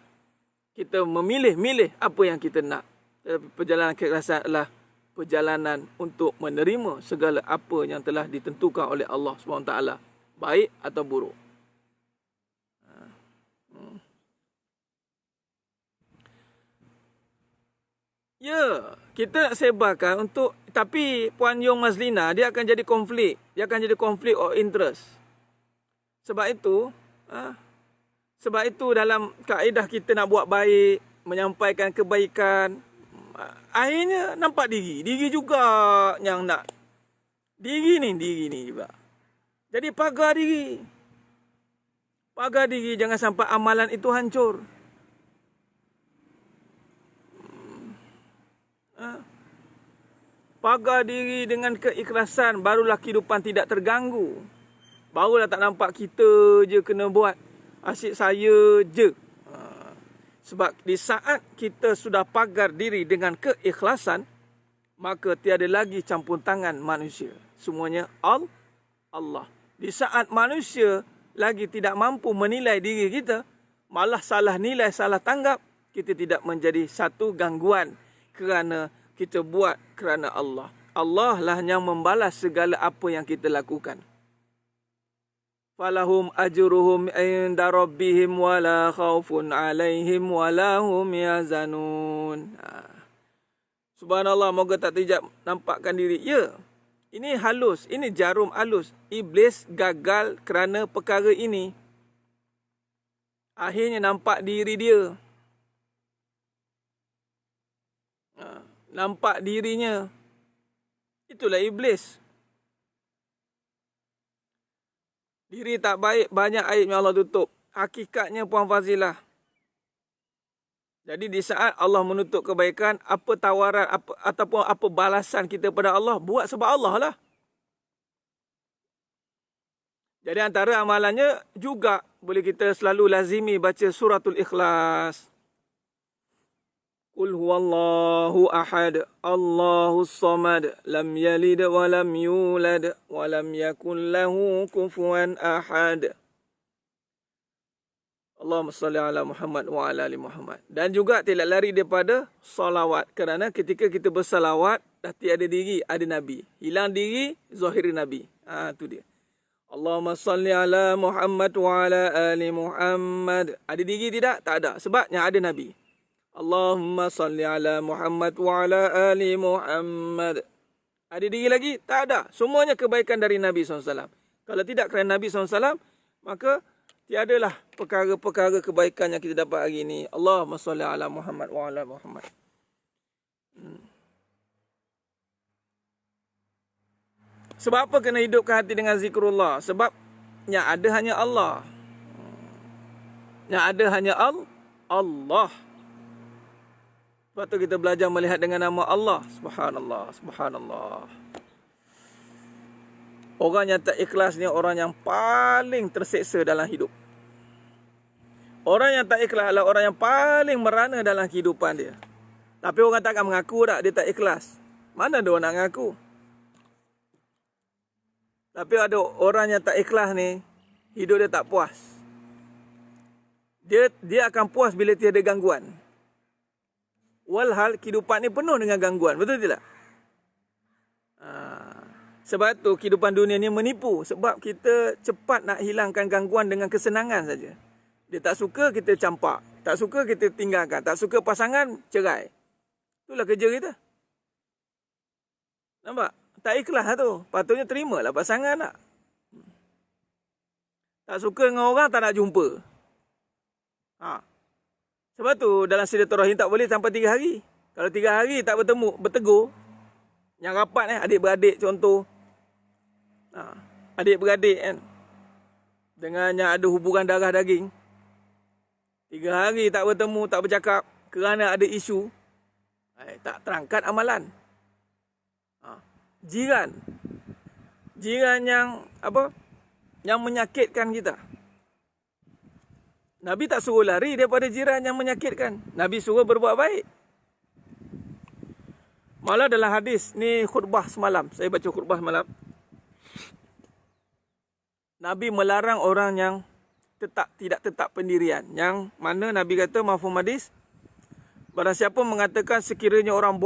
kita memilih-milih apa yang kita nak. Tetapi perjalanan keikhlasan adalah perjalanan untuk menerima segala apa yang telah ditentukan oleh Allah SWT. Baik atau buruk. Ya, kita nak sebarkan untuk, tapi Puan Yong Mazlina, dia akan jadi konflik. Dia akan jadi konflik of interest. Sebab itu dalam kaedah kita nak buat baik, menyampaikan kebaikan, akhirnya nampak diri. Diri juga yang nak. Diri ni juga. Jadi pagar diri. Pagar diri, jangan sampai amalan itu hancur. Pagar diri dengan keikhlasan, barulah kehidupan tidak terganggu. Barulah tak nampak kita je kena buat. Asyik saya je. Sebab di saat kita sudah pagar diri dengan keikhlasan, maka tiada lagi campur tangan manusia. Semuanya Allah. Di saat manusia lagi tidak mampu menilai diri kita, malah salah nilai, salah tanggap, kita tidak menjadi satu gangguan kerana kita buat kerana Allah. Allah lah yang membalas segala apa yang kita lakukan. Falahum ajruhum inda rabbihim wala khaufun alaihim wala hum yazanun. Subhanallah, moga tak terjak nampakkan diri. Ya, ini halus, ini jarum halus. Iblis gagal kerana perkara ini. Akhirnya nampak diri dia. Nampak dirinya. Itulah iblis. Diri tak baik, banyak aib yang Allah tutup. Hakikatnya Puan Fazilah. Jadi di saat Allah menutup kebaikan, apa tawaran ataupun apa balasan kita pada Allah, buat sebab Allah lah. Jadi antara amalannya juga boleh kita selalu lazimi baca suratul Ikhlas. Qul huwallahu ahad, Allahus samad, lam yalid wa lam yulad, wa lam yakul lahu kufuwan ahad. Allahumma salli ala Muhammad wa ala ali Muhammad. Dan juga tidak lari daripada salawat. Kerana ketika kita bersalawat, dah tiada diri, ada Nabi. Hilang diri, zahir Nabi. Itu dia. Allahumma salli ala Muhammad wa ala ali Muhammad. Ada diri tidak? Tak ada. Sebabnya ada Nabi. Allahumma salli ala Muhammad wa ala ali Muhammad. Ada diri lagi? Tak ada. Semuanya kebaikan dari Nabi SAW. Kalau tidak kerana Nabi SAW, maka tiadalah perkara-perkara kebaikan yang kita dapat hari ini. Allahumma salli ala Muhammad wa ala Muhammad. Sebab apa kena hidupkan hati dengan zikrullah? Sebab yang ada hanya Allah. Yang ada hanya Allah. Sebab tu kita belajar melihat dengan nama Allah. Subhanallah, subhanallah. Orang yang tak ikhlas ni orang yang paling terseksa dalam hidup. Orang yang tak ikhlas adalah orang yang paling merana dalam kehidupan dia. Tapi orang takkan mengaku tak dia tak ikhlas. Mana ada orang nak mengaku? Tapi ada orang yang tak ikhlas ni, hidup dia tak puas. Dia akan puas bila tiada gangguan. Walhal kehidupan ni penuh dengan gangguan. Betul tidak? Sebab tu kehidupan dunia ni menipu. Sebab kita cepat nak hilangkan gangguan dengan kesenangan saja. Dia tak suka, kita campak. Tak suka, kita tinggalkan. Tak suka pasangan, cerai. Itulah kerja kita. Nampak? Tak ikhlas lah tu. Patutnya terimalah pasangan nak. Tak suka dengan orang, tak nak jumpa. Sebab tu dalam silaturahim tak boleh sampai 3 hari. Kalau 3 hari tak bertemu, bertegur. Yang rapat adik-beradik contoh. Adik-beradik kan. Dengan yang ada hubungan darah daging. 3 hari tak bertemu, tak bercakap. Kerana ada isu. Tak terangkat amalan. Jiran. Jiran yang apa? Yang menyakitkan kita. Nabi tak suruh lari daripada jiran yang menyakitkan. Nabi suruh berbuat baik. Malah dalam hadis, ni khutbah semalam. Saya baca khutbah semalam. Nabi melarang orang yang tidak tetap pendirian. Yang mana Nabi kata, mafhum hadis, barang siapa mengatakan sekiranya orang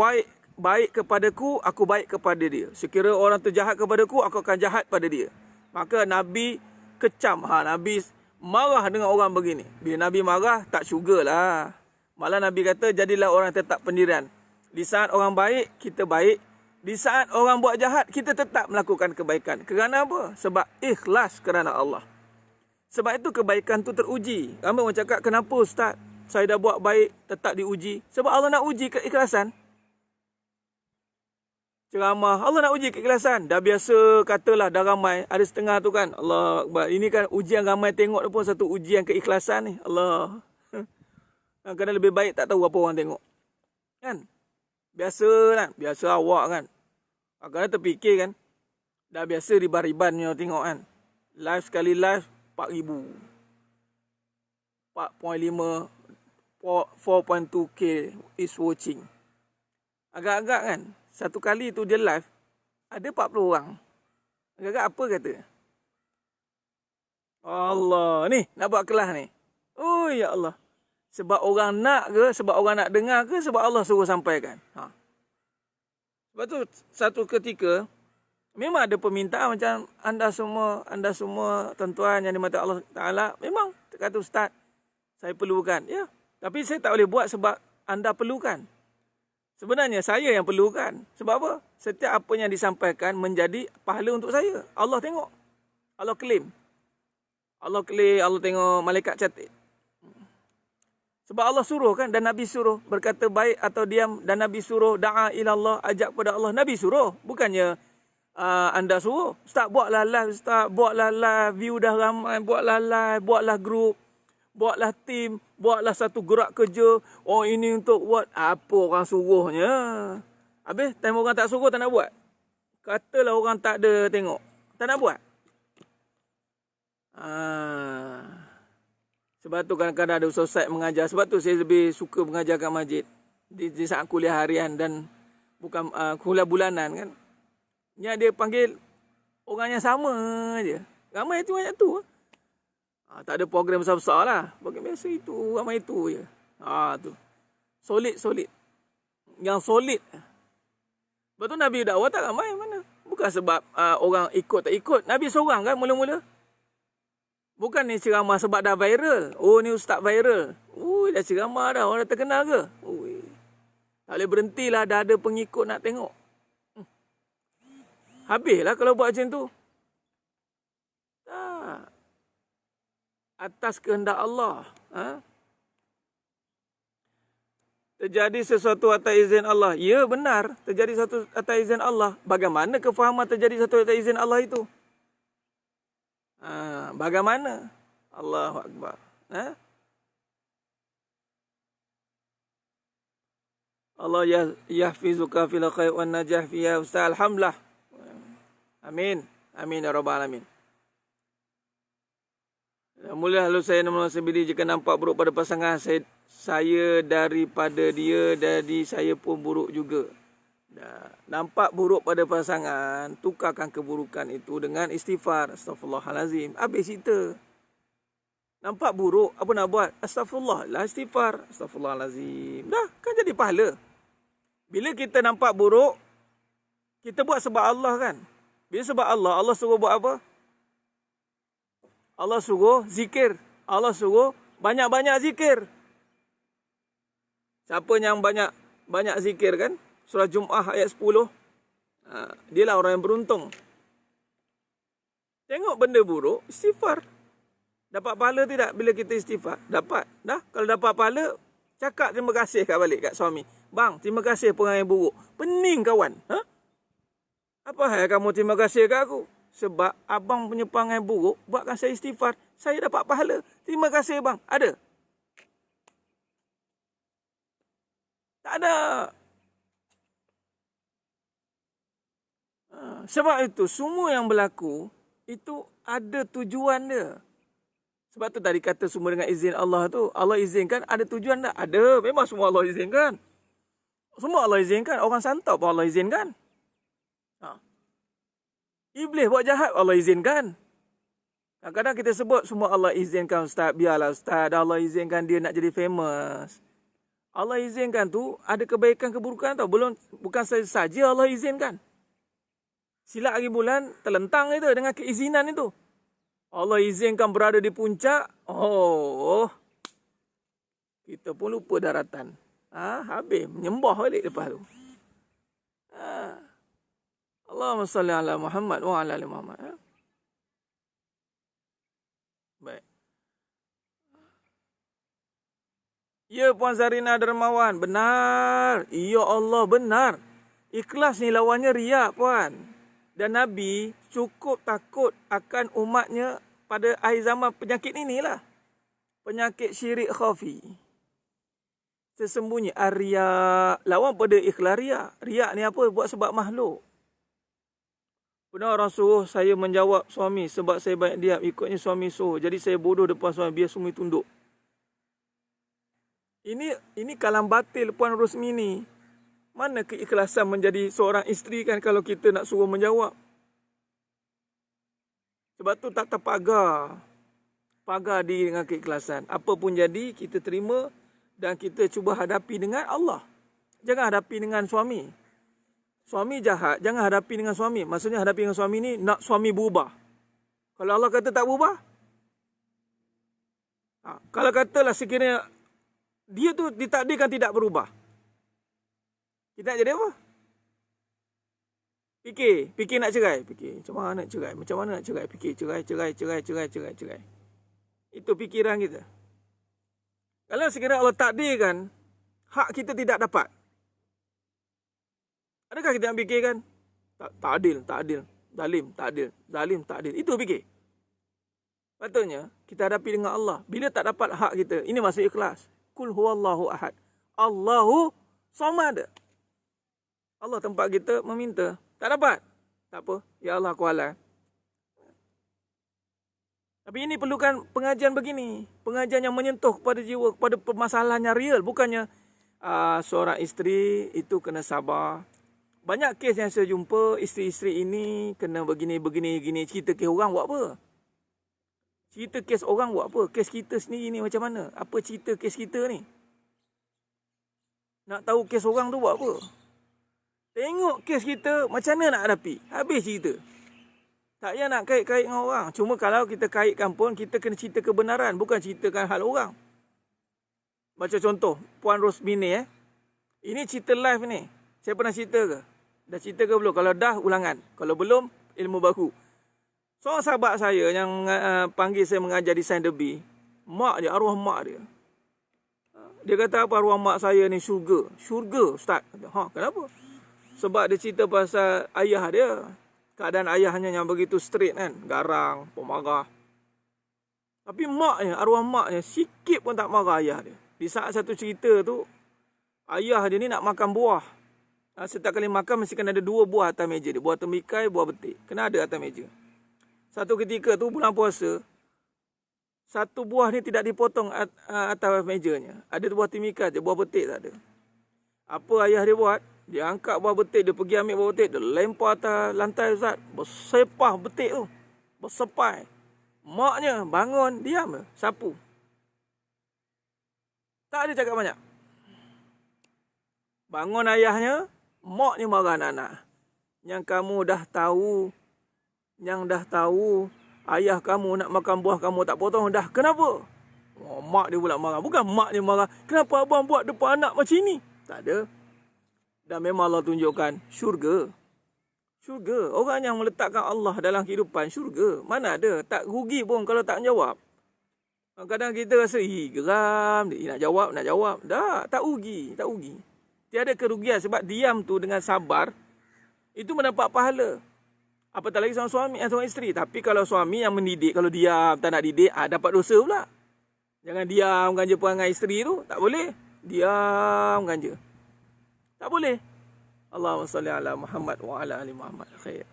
baik kepadaku, aku baik kepada dia. Sekiranya orang tu jahat kepadaku, aku akan jahat pada dia. Maka Nabi kecam. Nabi marah dengan orang begini. Bila Nabi marah, tak syugalah. Malah Nabi kata, jadilah orang tetap pendirian. Di saat orang baik, kita baik. Di saat orang buat jahat, kita tetap melakukan kebaikan. Kerana apa? Sebab ikhlas kerana Allah. Sebab itu kebaikan tu teruji. Ramai orang cakap, kenapa Ustaz? Saya dah buat baik, tetap diuji. Sebab Allah nak uji keikhlasan. Ceramah, Allah nak uji keikhlasan. Dah biasa katalah, dah ramai. Ada setengah tu kan. Allah Akbar. Ini kan ujian ramai tengok pun satu ujian keikhlasan ni. Allah. Kadang-kadang lebih baik tak tahu apa orang tengok. Kan? Biasa kan. Biasa awak kan. Kadang-kadang terfikir kan. Dah biasa riban-riban ni tengok kan. Live sekali live 4,000. 4.5 4.2k is watching. Agak-agak kan. Satu kali tu dia live, ada 40 orang. Agak-agak apa kata? Allah, ni nak buat kelas ni. Oh ya Allah. Sebab orang nak ke, sebab orang nak dengar ke, sebab Allah suruh sampaikan. Sebab tu satu ketika, memang ada permintaan macam anda semua tuan-tuan yang dimata Allah Ta'ala, memang kata Ustaz, saya perlukan. Ya, tapi saya tak boleh buat sebab anda perlukan. Sebenarnya saya yang perlukan. Sebab apa? Setiap apa yang disampaikan menjadi pahala untuk saya. Allah tengok. Allah claim. Allah tengok malaikat catat. Sebab Allah suruh kan, dan Nabi suruh berkata baik atau diam, dan Nabi suruh da'a ilallah, ajak pada Allah. Nabi suruh. Bukannya anda suruh. Ustaz buatlah live, Ustaz buatlah live, view dah ramai, buatlah live, buatlah group. Buatlah tim, buatlah satu gerak kerja. Oh ini untuk buat apa orang suruhnya. Habis time orang tak suruh tak nak buat. Katalah orang tak ada tengok. Tak nak buat. Sebab tu kadang-kadang ada ustaz mengajar. Sebab tu saya lebih suka mengajar kat masjid. Di saat kuliah harian dan bukan kuliah bulanan kan. Yang dia panggil orang yang sama je. Ramai tu banyak tu. Tak ada program besar-besar lah. Program biasa itu, ramai itu je. Tu. Solid. Yang solid. Lepas tu Nabi dakwah tak ramai mana. Bukan sebab orang ikut tak ikut. Nabi seorang kan mula-mula. Bukan ni ceramah sebab dah viral. Oh ni ustaz viral. Dah ceramah dah. Orang dah terkenal ke? Tak boleh berhentilah. Dah ada pengikut nak tengok. Habislah kalau buat macam tu. Tak. Atas kehendak Allah. Terjadi sesuatu atas izin Allah. Ya benar. Terjadi sesuatu atas izin Allah. Bagaimana kefahaman terjadi sesuatu atas izin Allah itu? Bagaimana? Allahu Akbar. Allah yahfizuka fil khair wan najah fiha. Ustaz, alhamdulillah. Amin. Amin ya rabbal alamin. Mula lalu saya sendiri jika nampak buruk pada pasangan saya daripada dia, jadi saya pun buruk juga. Nampak buruk pada pasangan, tukarkan keburukan itu dengan istighfar. Astaghfirullahalazim. Habis cerita. Nampak buruk, apa nak buat? Astaghfirullah lah, istighfar. Astaghfirullahalazim. Dah, kan jadi pahala. Bila kita nampak buruk, kita buat sebab Allah kan. Bila sebab Allah, Allah suruh buat apa? Allah suruh zikir. Allah suruh banyak-banyak zikir. Siapa yang banyak zikir kan? Surah Jum'ah ayat 10. Dialah orang yang beruntung. Tengok benda buruk, istighfar. Dapat pahala tidak bila kita istighfar? Dapat. Dah, kalau dapat pahala, cakap terima kasih kat balik kat suami. Bang, terima kasih perangai buruk. Pening kawan. Apa hal kamu terima kasih kat aku? Sebab abang punya perangai buruk, buatkan saya istighfar. Saya dapat pahala. Terima kasih bang. Ada? Tak ada. Sebab itu, semua yang berlaku, itu ada tujuan dia. Sebab tu tadi kata semua dengan izin Allah tu. Allah izinkan, ada tujuan tak? Ada. Memang semua Allah izinkan. Semua Allah izinkan. Orang santap pun Allah izinkan. Iblis buat jahat, Allah izinkan. Kadang-kadang kita sebut semua Allah izinkan ustaz. Biarlah ustaz, Allah izinkan dia nak jadi famous. Allah izinkan tu ada kebaikan keburukan tau. Bukan saja Allah izinkan. Silat hari bulan terlentang itu dengan keizinan itu. Allah izinkan berada di puncak. Kita pun lupa daratan. Habis menyembah balik lepas tu. Allahumma salli ala Muhammad wa ala ali Muhammad. Baik. Ya Puan Zarina Dermawan, benar. Ya Allah, benar. Ikhlas ni lawannya riak Puan. Dan Nabi cukup takut akan umatnya pada akhir zaman penyakit inilah. Penyakit syirik khafi. Sesembunyi riak. Lawan pada ikhlas riak. Riak ni apa? Buat sebab makhluk. Pernah orang suruh saya menjawab suami sebab saya banyak diam, ikutnya suami suruh. Jadi saya bodoh depan suami, biar suami tunduk. Ini kalam batil Puan Rosmini. Mana keikhlasan menjadi seorang isteri kan kalau kita nak suruh menjawab. Sebab tu tak terpagar. Pagar diri dengan keikhlasan. Apa pun jadi, kita terima dan kita cuba hadapi dengan Allah. Jangan hadapi dengan suami. Suami jahat, jangan hadapi dengan suami. Maksudnya hadapi dengan suami ni, nak suami berubah. Kalau Allah kata tak berubah. Kalau katalah sekiranya dia tu ditakdirkan tidak berubah. Kita nak jadi apa? Fikir nak cerai. Fikir, macam mana nak cerai? Macam mana nak cerai? Fikir, cerai. Itu fikiran kita. Kalau sekiranya Allah takdirkan, hak kita tidak dapat. Adakah kita nak fikirkan? Tak adil. Zalim, tak adil. Itu fikir. Patutnya, kita hadapi dengan Allah. Bila tak dapat hak kita, ini maksud ikhlas. Kul huwallahu ahad. Allahu samad. Allah tempat kita meminta. Tak dapat. Tak apa. Ya Allah, aku halal. Tapi ini perlukan pengajian begini. Pengajian yang menyentuh kepada jiwa, kepada permasalahan yang real. Bukannya seorang isteri itu kena sabar. Banyak kes yang saya jumpa, isteri-isteri ini kena begini. Cerita kes orang buat apa? Cerita kes orang buat apa? Kes kita sendiri ni macam mana? Apa cerita kes kita ni? Nak tahu kes orang tu buat apa? Tengok kes kita, macam mana nak hadapi? Habis cerita. Tak payah nak kait-kait dengan orang. Cuma kalau kita kaitkan pun, kita kena cerita kebenaran. Bukan ceritakan hal orang. Macam contoh, Puan Rosmini. Ini cerita live ni. Saya pernah cerita ke? Dah cerita ke belum? Kalau dah, ulangan. Kalau belum, ilmu baru. Seorang sahabat saya yang panggil saya mengajar desain debi. Mak dia, arwah mak dia. Dia kata apa arwah mak saya ni syurga. Syurga, Ustaz. Kenapa? Sebab dia cerita pasal ayah dia. Keadaan ayahnya yang begitu straight kan. Garang, pemarah. Tapi maknya, arwah maknya, sikit pun tak marah ayah dia. Di saat satu cerita tu, ayah dia ni nak makan buah. Setiap kali makan, mesti kena ada 2 buah atas meja dia. Buah temikai, buah betik. Kena ada atas meja. Satu ketika tu bulan puasa, satu buah ni tidak dipotong atas mejanya. Ada buah timika je, buah betik tak ada. Apa ayah dia buat? Dia angkat buah betik, dia pergi ambil buah betik, dia lempar atas lantai Ustaz. Bersepah betik tu. Bersepai. Maknya bangun, diam je, sapu. Tak ada cakap banyak. Bangun ayahnya, maknya marah anak-anak. Yang kamu dah tahu, ayah kamu nak makan buah kamu tak potong dah. Kenapa? Oh, mak dia pula marah. Bukan mak dia marah. Kenapa abang buat depan anak macam ni? Tak ada. Dan memang Allah tunjukkan syurga. Syurga. Orang yang meletakkan Allah dalam kehidupan, syurga. Mana ada? Tak rugi pun kalau tak menjawab. Kadang-kadang kita rasa, geram. Nak jawab. Tak rugi. Tiada kerugian sebab diam tu dengan sabar, itu mendapat pahala. Apatah lagi seorang isteri. Tapi kalau suami yang mendidik, kalau diam, tak nak didik, dapat dosa pula. Jangan diam ganja perangai isteri tu. Tak boleh. Diam ganja. Tak boleh. Allahumma salli ala Muhammad wa ala ali Muhammad. Khair.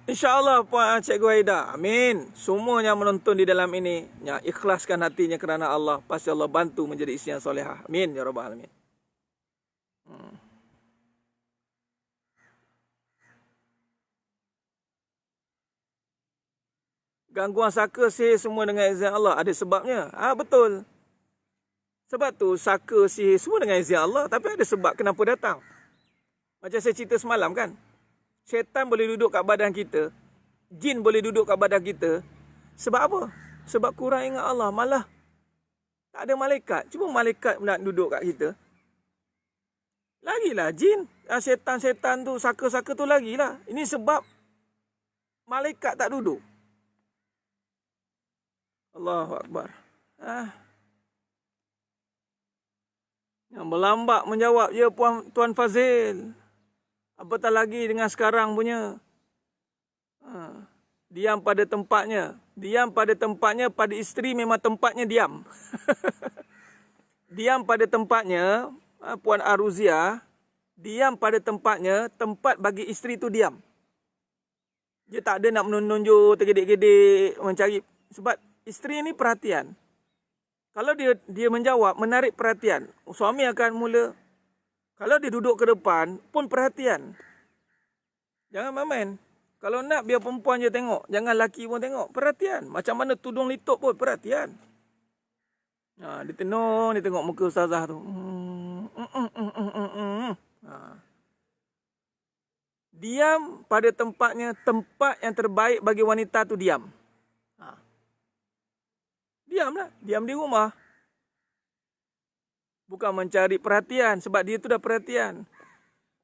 InsyaAllah Puan Cikgu Aida. Amin. Semua yang menonton di dalam ini, yang ikhlaskan hatinya kerana Allah, pasti Allah bantu menjadi isteri yang solehah. Amin. Ya Rabbal Alamin. Gangguan saka, sihir semua dengan izin Allah. Ada sebabnya. Betul. Sebab tu saka, sihir semua dengan izin Allah. Tapi ada sebab kenapa datang. Macam saya cerita semalam kan. Syaitan boleh duduk kat badan kita. Jin boleh duduk kat badan kita. Sebab apa? Sebab kurang ingat Allah. Malah tak ada malaikat. Cuma malaikat nak duduk kat kita. Lagilah jin. Syaitan-syaitan tu, saka-saka tu lagilah. Ini sebab malaikat tak duduk. Allahu Akbar. Yang berlambak menjawab, ya Tuan Fazil. Apatah lagi dengan sekarang punya. Diam pada tempatnya. Diam pada tempatnya, pada isteri memang tempatnya diam. Diam pada tempatnya, Puan Aruzia. Diam pada tempatnya, tempat bagi isteri tu diam. Dia tak ada nak menunjuk, tergedik-gedik, mencari. Sebab isteri ni perhatian. Kalau dia menjawab, menarik perhatian. Suami akan mula. Kalau dia duduk ke depan, pun perhatian. Jangan main-main. Kalau nak, biar perempuan je tengok. Jangan lelaki pun tengok. Perhatian. Macam mana tudung litup pun, perhatian. Dia tengok muka ustazah tu. Diam pada tempatnya, tempat yang terbaik bagi wanita tu diam. Diamlah. Diam di rumah. Bukan mencari perhatian. Sebab dia tu dah perhatian.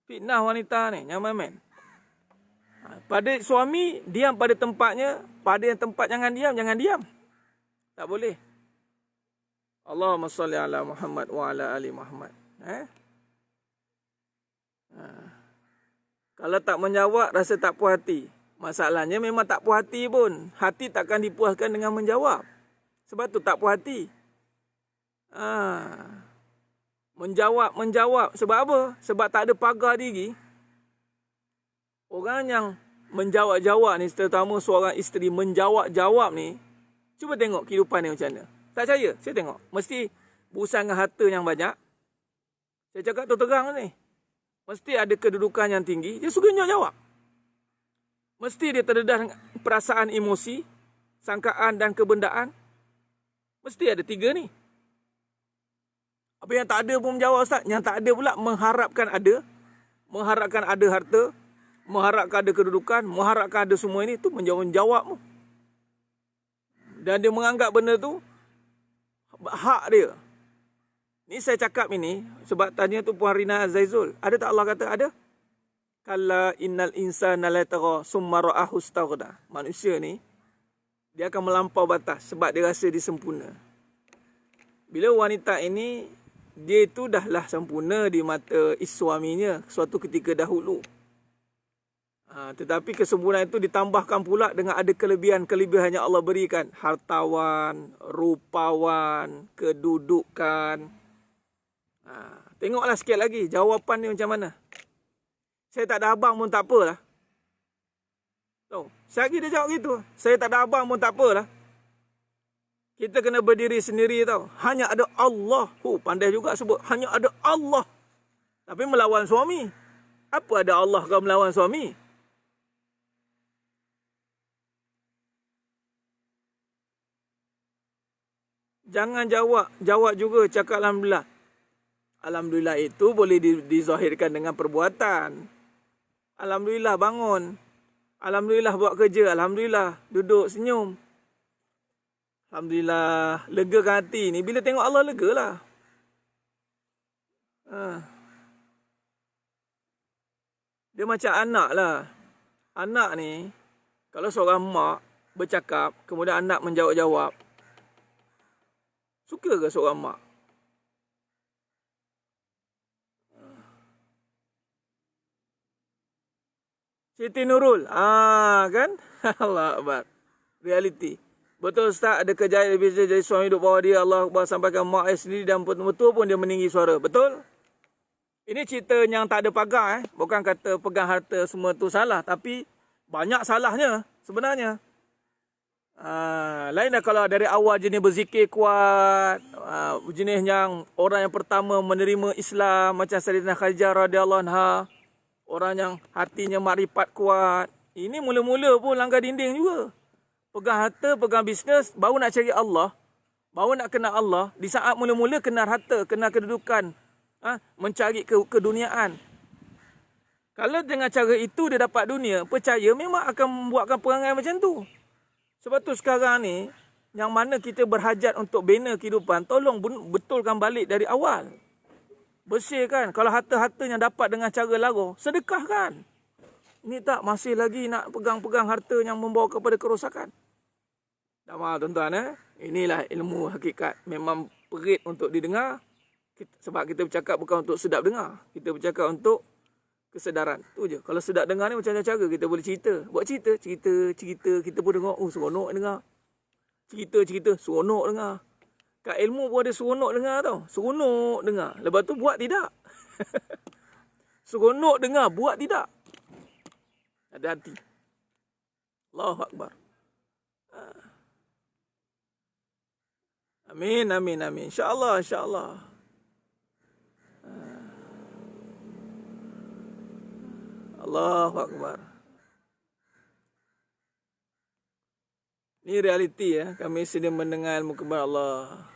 Fitnah wanita ni. Jangan main-main. Pada suami, diam pada tempatnya. Pada yang tempat jangan diam. Tak boleh. Allahumma salli ala Muhammad wa ala ali Muhammad. Kalau tak menjawab, rasa tak puas hati. Masalahnya memang tak puas hati pun. Hati takkan dipuaskan dengan menjawab. Sebab tu tak puas hati. Menjawab. Sebab apa? Sebab tak ada pagar diri. Orang yang menjawab-jawab ni, terutama seorang isteri menjawab-jawab ni, cuba tengok kehidupan ni macam mana. Tak percaya? Saya tengok. Mesti berusaha dengan harta yang banyak. Saya cakap terang ni. Mesti ada kedudukan yang tinggi. Dia suka jawab. Mesti dia terdedah dengan perasaan emosi, sangkaan dan kebendaan. Mesti ada 3 ni. Apa yang tak ada pun menjawab Ustaz. Yang tak ada pula mengharapkan ada. Mengharapkan ada harta. Mengharapkan ada kedudukan. Mengharapkan ada semua ini. Itu menjawab. Dan dia menganggap benda tu hak dia. Ni saya cakap ini. Sebab tanya tu Puan Rina Zaizul. Ada tak Allah kata? Ada. Kalla innal insana latagha summa ra'ahu istaghna. Manusia ni dia akan melampau batas sebab dia rasa dia sempurna. Bila wanita ini, dia itu dahlah sempurna di mata suaminya suatu ketika dahulu. Tetapi kesempurnaan itu ditambahkan pula dengan ada kelebihan-kelebihan yang Allah berikan. Hartawan, rupawan, kedudukan. Tengoklah sikit lagi jawapan ni macam mana. Saya tak ada abang pun tak apalah. Tahu, sekali dia jawab gitu. Saya tak ada abang pun tak apalah. Kita kena berdiri sendiri tau. Hanya ada Allah. Pandai juga sebut. Hanya ada Allah. Tapi melawan suami. Apa ada Allah kau melawan suami? Jangan jawab juga cakap Alhamdulillah. Alhamdulillah itu boleh dizahirkan dengan perbuatan. Alhamdulillah bangun. Alhamdulillah buat kerja. Alhamdulillah duduk senyum. Alhamdulillah legakan hati ni. Bila tengok Allah lega lah. Dia macam anak lah. Anak ni, kalau seorang mak bercakap, kemudian anak menjawab-jawab. Suka ke seorang mak? Siti Nurul. Kan? Allah Akbar. Reality. Betul Ustaz, ada kejayaan bisa jadi suami duduk bawah dia. Allah Akbar sampaikan mak sendiri dan betul pun dia meninggi suara. Betul? Ini cerita yang tak ada pagar. Bukan kata pegang harta semua tu salah. Tapi banyak salahnya sebenarnya. Lain dah kalau dari awal jenis berzikir kuat. Jenis yang orang yang pertama menerima Islam. Macam Sayyidina Khadijah radhiyallahu anha. Orang yang hatinya makrifat kuat. Ini mula-mula pun langgar dinding juga. Pegang harta, pegang bisnes, baru nak cari Allah. Baru nak kenal Allah. Di saat mula-mula kenal harta, kenal kedudukan. Mencari keduniaan. Kalau dengan cara itu dia dapat dunia, percaya memang akan membuatkan perangai macam tu. Sebab tu sekarang ni, yang mana kita berhajat untuk bina kehidupan, tolong betulkan balik dari awal. Bersihkan. Kalau harta-harta yang dapat dengan cara lara, sedekahkan. Ini tak masih lagi nak pegang-pegang harta yang membawa kepada kerosakan. Tak maaf tuan-tuan. Inilah ilmu hakikat. Memang perit untuk didengar. Sebab kita bercakap bukan untuk sedap dengar. Kita bercakap untuk kesedaran. Tu je. Kalau sedap dengar ni macam cara kita boleh cerita. Buat cerita. Kita pun dengar. Seronok dengar. Cerita. Seronok dengar. Kat ilmu pun ada seronok dengar tau. Seronok dengar. Lepas tu buat tidak. Seronok dengar. Buat tidak. Ada hati. Allahu Akbar. Amin. InsyaAllah. Allahu Akbar. Ini realiti ya. Kami sedang mendengar ilmu kepada Allah.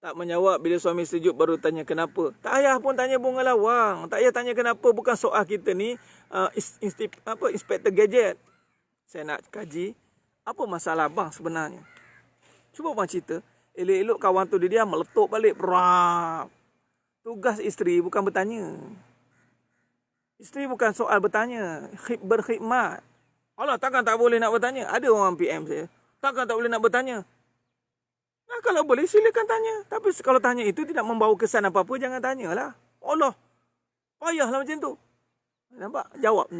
Tak menjawab bila suami sejuk baru tanya kenapa. Tak payah pun tanya bunga lawang. Tak payah tanya kenapa. Bukan soal kita ni inspektor gadget. Saya nak kaji apa masalah abang sebenarnya. Cuba abang cerita. Elok-elok kawan tu dia meletup balik. Berap. Tugas isteri bukan bertanya. Isteri bukan soal bertanya. Berkhidmat. Allah takkan tak boleh nak bertanya. Ada orang PM saya. Takkan tak boleh nak bertanya. Kalau boleh silakan tanya. Tapi kalau tanya itu tidak membawa kesan apa-apa, jangan tanyalah. Allah. Payahlah macam tu. Nampak? Jawab.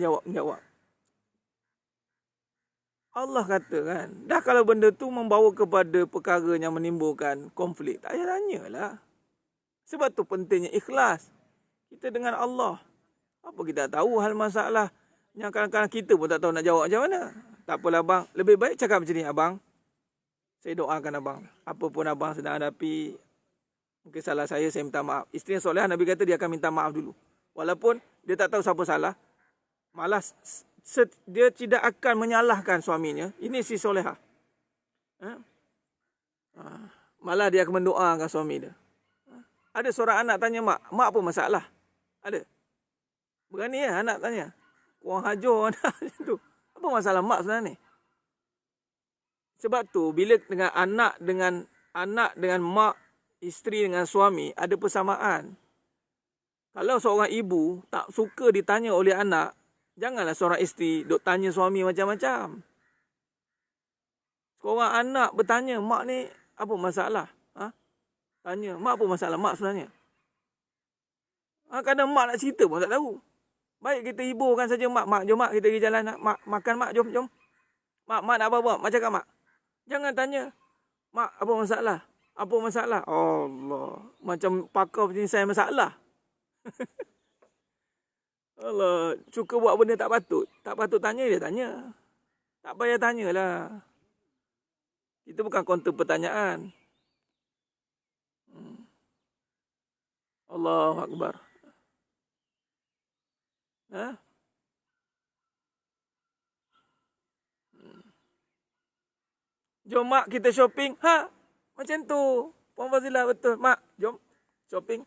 Allah kata kan. Dah kalau benda tu membawa kepada perkara yang menimbulkan konflik. Tak payah tanyalah. Sebab tu pentingnya ikhlas. Kita dengan Allah. Apa kita tahu hal masalah. Yang kadang-kadang kita pun tak tahu nak jawab macam mana. Tak apalah abang. Lebih baik cakap macam ni abang. Saya doakan abang. Apa pun abang sedang hadapi. Mungkin salah saya minta maaf. Isteri yang soleh, Nabi kata dia akan minta maaf dulu. Walaupun dia tak tahu siapa salah. Malas. Dia tidak akan menyalahkan suaminya. Ini si solehah. Malah dia akan mendoakan suami dia. Ada seorang anak tanya mak. Mak apa masalah? Ada. Berani ya anak tanya. Kurang hajar anak macam tu. Apa masalah mak sebenarnya ni? Sebab tu bila dengan anak dengan mak, isteri dengan suami ada persamaan. Kalau seorang ibu tak suka ditanya oleh anak, janganlah seorang isteri duk tanya suami macam-macam. Seorang anak bertanya, mak ni apa masalah? Tanya, mak apa masalah mak sebenarnya? Kadang mak nak cerita pun tak tahu. Baik kita hiburkan saja mak. Mak, jom mak kita pergi jalan. Mak, makan mak, jom. Mak nak apa-apa? Mak cakap mak. Jangan tanya, mak apa masalah? Apa masalah? Allah. Macam pakar penyelesaian masalah. Allah. Suka buat benda tak patut. Tak patut tanya, dia tanya. Tak payah tanyalah. Itu bukan konten pertanyaan. Allahu Akbar. Ha? Jom mak kita shopping. Ha? Macam tu. Puan Fazilah betul. Mak, jom shopping.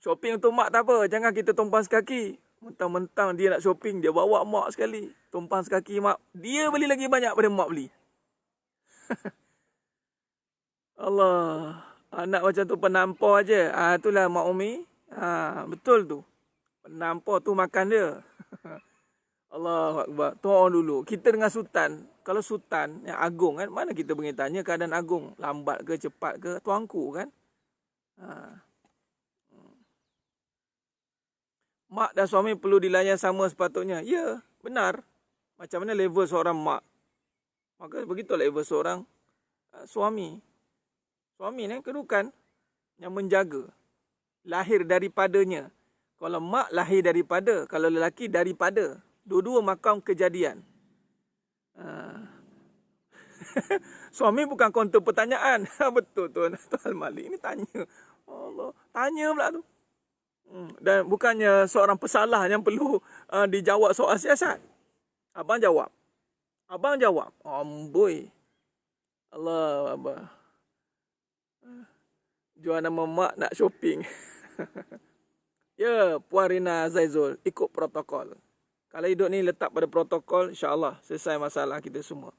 Shopping untuk mak tak apa. Jangan kita tumpang sekaki. Mentang-mentang dia nak shopping, dia bawa mak sekali. Tumpang sekaki mak. Dia beli lagi banyak pada mak beli. Allah. Anak macam tu penampar je. Itulah Mak Umi. Betul tu. Penampar tu makan dia. Allahu Akbar. Tuan dulu. Kita dengan sultan. Kalau sultan yang agung kan, mana kita pergi tanya keadaan agung. Lambat ke, cepat ke, tuanku kan. Mak dan suami perlu dilayan sama sepatutnya. Ya, benar. Macam mana level seorang mak. Maka begitu level seorang suami. Suami ni kedudukan yang menjaga. Lahir daripadanya. Kalau mak lahir daripada, kalau lelaki daripada. Dua-dua makam kejadian. Suami bukan konten pertanyaan. Betul Tuan Al-Malik ni tanya. Allah, tanya pula tu. Dan bukannya seorang pesalah yang perlu dijawab soal siasat. Abang jawab. Abang jawab. Amboi. Allah Abang. Jual nama mak nak shopping. Ya, Puan Rina Zaizul, ikut protokol. Kalau hidup ni letak pada protokol, insya-Allah selesai masalah kita semua.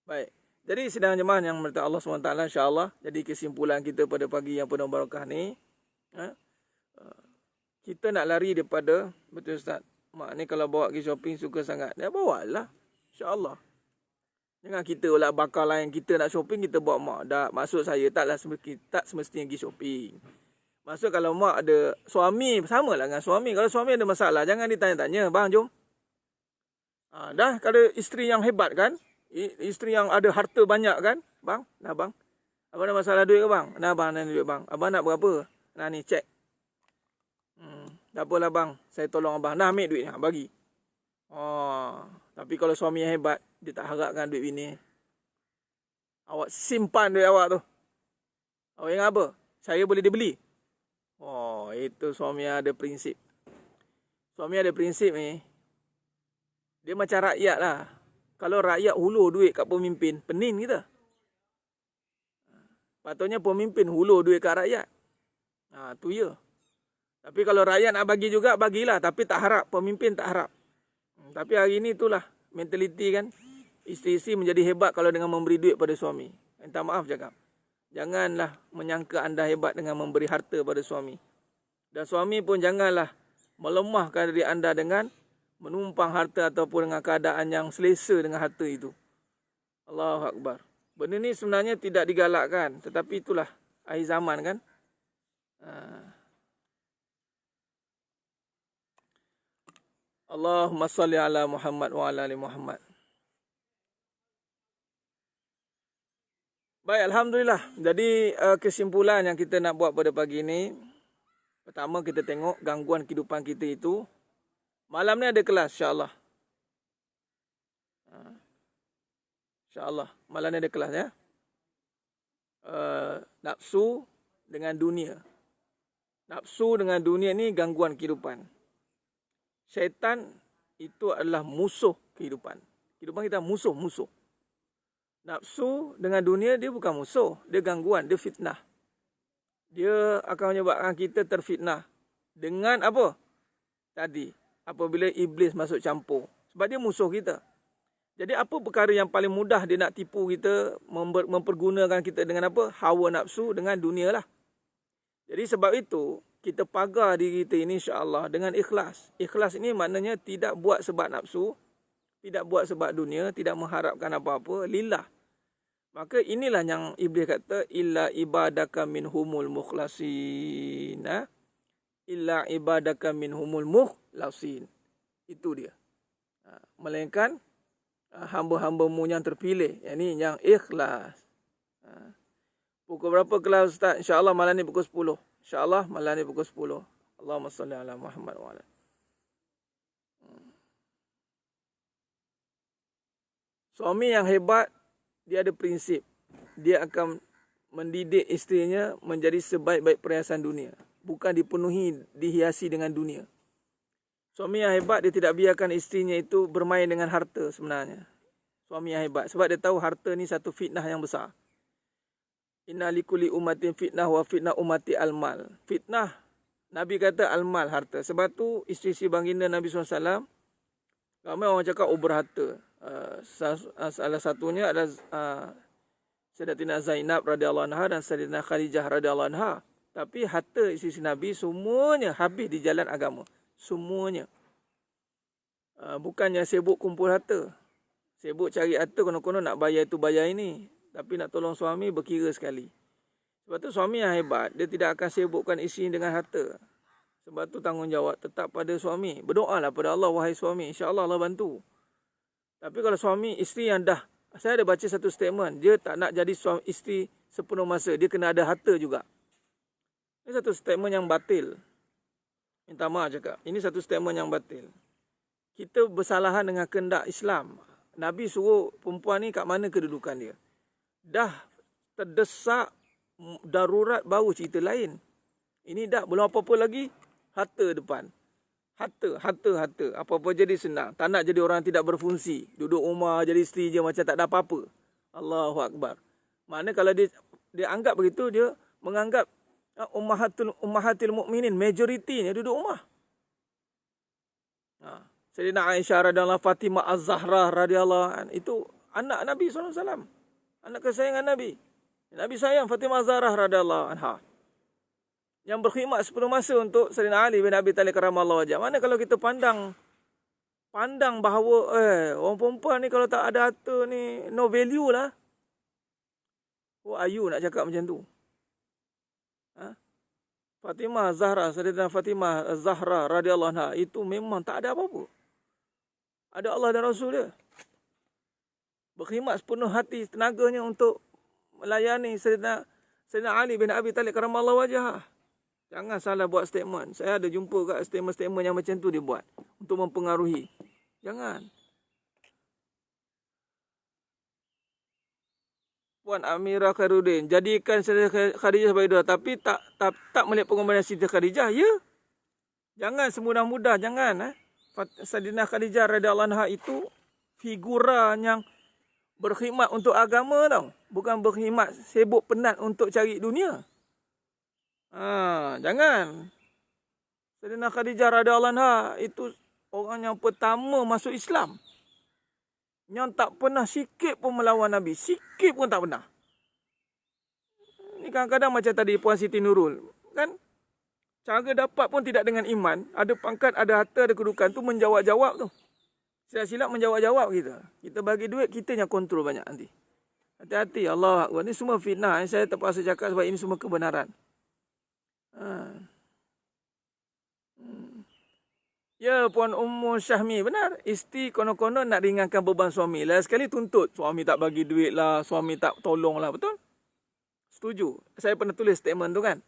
Baik. Jadi sidang jemaah yang berkat Allah SWT, insya-Allah, jadi kesimpulan kita pada pagi yang penuh barakah ni, kita nak lari daripada, betul Ustaz, mak ni kalau bawa pergi shopping suka sangat, dia bawalah, insya-Allah. Jangan kita pula bakal lain, kita nak shopping, kita bawa mak. Maksud saya tak semestinya pergi shopping. Maksud kalau mak ada suami, sama lah dengan suami. Kalau suami ada masalah, jangan ditanya-tanya. Bang, jom. Dah, kalau isteri yang hebat kan? Isteri yang ada harta banyak kan? Bang, nah bang. Abang ada masalah duit ke bang? Nah bang, ada duit bang. Abang nak berapa? Nah ni, cek. Tak apalah bang, saya tolong abang. Nah, ambil duit ni, bagi. Tapi kalau suami yang hebat, dia tak harapkan duit bini. Awak simpan duit awak tu. Awak ingat apa? Saya boleh dibeli. Itu suami yang ada prinsip. Suami ada prinsip ni, dia macam rakyat lah. Kalau rakyat hulur duit kat pemimpin, pening kita. Patutnya pemimpin hulur duit kat rakyat. Tu ya. Tapi kalau rakyat nak bagi juga, bagilah. Tapi tak harap, pemimpin tak harap. Tapi hari ni itulah mentaliti kan. Isteri-isteri menjadi hebat kalau dengan memberi duit pada suami. Minta maaf cakap. Janganlah menyangka anda hebat dengan memberi harta pada suami. Dan suami pun janganlah melemahkan diri anda dengan menumpang harta ataupun dengan keadaan yang selesa dengan harta itu. Allahu Akbar. Benda ni sebenarnya tidak digalakkan. Tetapi itulah akhir zaman kan. Allahumma salli ala Muhammad wa ala ali Muhammad. Baik, Alhamdulillah. Jadi kesimpulan yang kita nak buat pada pagi ini. Pertama kita tengok gangguan kehidupan kita itu. Malam ni ada kelas insya-Allah. InsyaAllah. Malam ni ada kelas ya. Nafsu dengan dunia. Nafsu dengan dunia ni gangguan kehidupan. Syaitan itu adalah musuh kehidupan. Kehidupan kita musuh-musuh. Nafsu dengan dunia dia bukan musuh. Dia gangguan, dia fitnah. Dia akan menyebabkan kita terfitnah. Dengan apa? Tadi, apabila iblis masuk campur. Sebab dia musuh kita. Jadi apa perkara yang paling mudah dia nak tipu kita, mempergunakan kita dengan apa? Hawa nafsu dengan dunia lah. Jadi sebab itu, kita pagar diri kita ini insya-Allah dengan ikhlas. Ikhlas ini maknanya tidak buat sebab nafsu, tidak buat sebab dunia, tidak mengharapkan apa-apa, lillah. Maka inilah yang iblis kata, illa ibadaka minhumul mukhlasin. Illa ibadaka minhumul mukhlasin. Itu dia. Melainkan hamba-hambamu yang terpilih, yakni yang ikhlas. Pukul berapa kelas Ustaz? InsyaAllah malam ni pukul 10. InsyaAllah malam ni pukul 10. Allahumma salli ala Muhammad wa ala. Suami yang hebat, dia ada prinsip. Dia akan mendidik isterinya menjadi sebaik-baik perhiasan dunia. Bukan dihiasi dengan dunia. Suami yang hebat, dia tidak biarkan isterinya itu bermain dengan harta sebenarnya. Suami yang hebat. Sebab dia tahu harta ni satu fitnah yang besar. Inna likulli ummatin fitnah wa fitnah ummati al-mal. Fitnah, Nabi kata al-mal, harta. Sebab tu isteri-isteri baginda Nabi SAW, ramai orang cakap berharta. Salah satunya adalah Sayyidatina Zainab radhiyallahu anha dan Sayyidatina Khadijah radhiyallahu anha. Tapi harta isteri Nabi semuanya habis di jalan agama. Semuanya. Bukannya sibuk kumpul harta. Sibuk cari harta, konon-konon nak bayar itu bayar ini. Tapi nak tolong suami berkira sekali. Sebab tu suami yang hebat, dia tidak akan sibukkan isteri dengan harta. Sebab tu tanggungjawab tetap pada suami. Berdoalah pada Allah, wahai suami. InsyaAllah Allah bantu. Tapi kalau suami, isteri yang dah, saya ada baca satu statement, dia tak nak jadi suami isteri sepenuh masa. Dia kena ada harta juga. Ini satu statement yang batil. Minta maaf cakap. Ini satu statement yang batil. Kita bersalahan dengan kehendak Islam. Nabi suruh perempuan ni kat mana kedudukan dia. Dah terdesak, darurat, baru cerita lain. Ini dah belum apa-apa lagi, harta depan. Harta. Apa-apa jadi senang. Tak nak jadi orang tidak berfungsi. Duduk rumah jadi isteri je macam tak ada apa-apa. Allahu Akbar. Maknanya kalau dia anggap begitu, dia menganggap ummahatil mukminin, majoritinya duduk rumah. Sayyidina Aisyah radhiyallahu, Fatimah Az-Zahra radhiyallahu anha, itu anak Nabi SAW. Anak kesayangan Nabi. Nabi sayang Fatimah Az-Zahra radhiyallahu anha. Yang berkhidmat sepenuh masa untuk Sayyidina Ali bin Abi Talib karamallahu wajhah. Mana kalau kita pandang bahawa orang perempuan ni kalau tak ada harta ni no value lah. Who are you nak cakap macam tu? Fatimah Zahra, Sayyidina Fatimah Zahra radhiyallahu anha, itu memang tak ada apa-apa. Ada Allah dan Rasul dia. Berkhidmat sepenuh hati tenaganya untuk melayani Sayyidina Ali bin Abi Talib karamallahu wajhah. Jangan salah buat statement. Saya ada jumpa kat statement-statement yang macam tu dia buat untuk mempengaruhi. Jangan. Puan Amirah Khairuddin, jadikan Siti Khadijah sebagai idola, tapi tak melihat pengorbanan Siti Khadijah, ya. Jangan semudah-mudah, jangan. Sayyidina Khadijah radhiyallahu anha itu figura yang berkhidmat untuk agama tau. Bukan berkhidmat sibuk penat untuk cari dunia. Jangan. Sayyidina Khadijah radhiyallahu anha itu orang yang pertama masuk Islam. Yang tak pernah sikit pun melawan Nabi. Sikit pun tak pernah. Ini kadang-kadang macam tadi Puan Siti Nurul. Kan? Cara dapat pun tidak dengan iman. Ada pangkat, ada harta, ada kedudukan tu menjawab-jawab tu. Silap-silap menjawab-jawab kita. Kita bagi duit, kita yang kontrol banyak nanti. Hati-hati. Allah Akbar. Ini semua fitnah. Saya terpaksa cakap sebab ini semua kebenaran. Ya, Puan Ummu Syahmi, benar. Isteri konon-konon nak ringankan beban suami. Lain sekali tuntut. Suami tak bagi duit lah. Suami tak tolong lah. Betul? Setuju. Saya pernah tulis statement tu kan.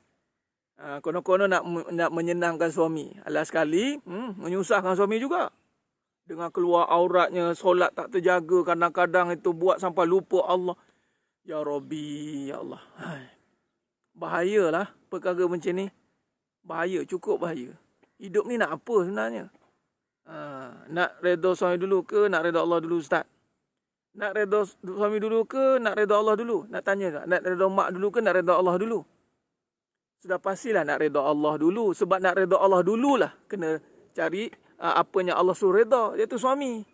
Konon-konon nak menyenangkan suami. Lain sekali menyusahkan suami juga. Dengan keluar auratnya, solat tak terjaga. Kadang-kadang itu buat sampai lupa Allah. Ya Rabbi, ya Allah. Bahayalah perkara macam ni. Bahaya, cukup bahaya. Hidup ni nak apa sebenarnya? Nak redha suami dulu ke nak redha Allah dulu, Ustaz? Nak redha suami dulu ke nak redha Allah dulu? Nak tanya tak? Nak redha mak dulu ke nak redha Allah dulu? Sudah pastilah nak redha Allah dulu. Sebab nak redha Allah dululah kena cari apa yang Allah suruh redha, iaitu suami.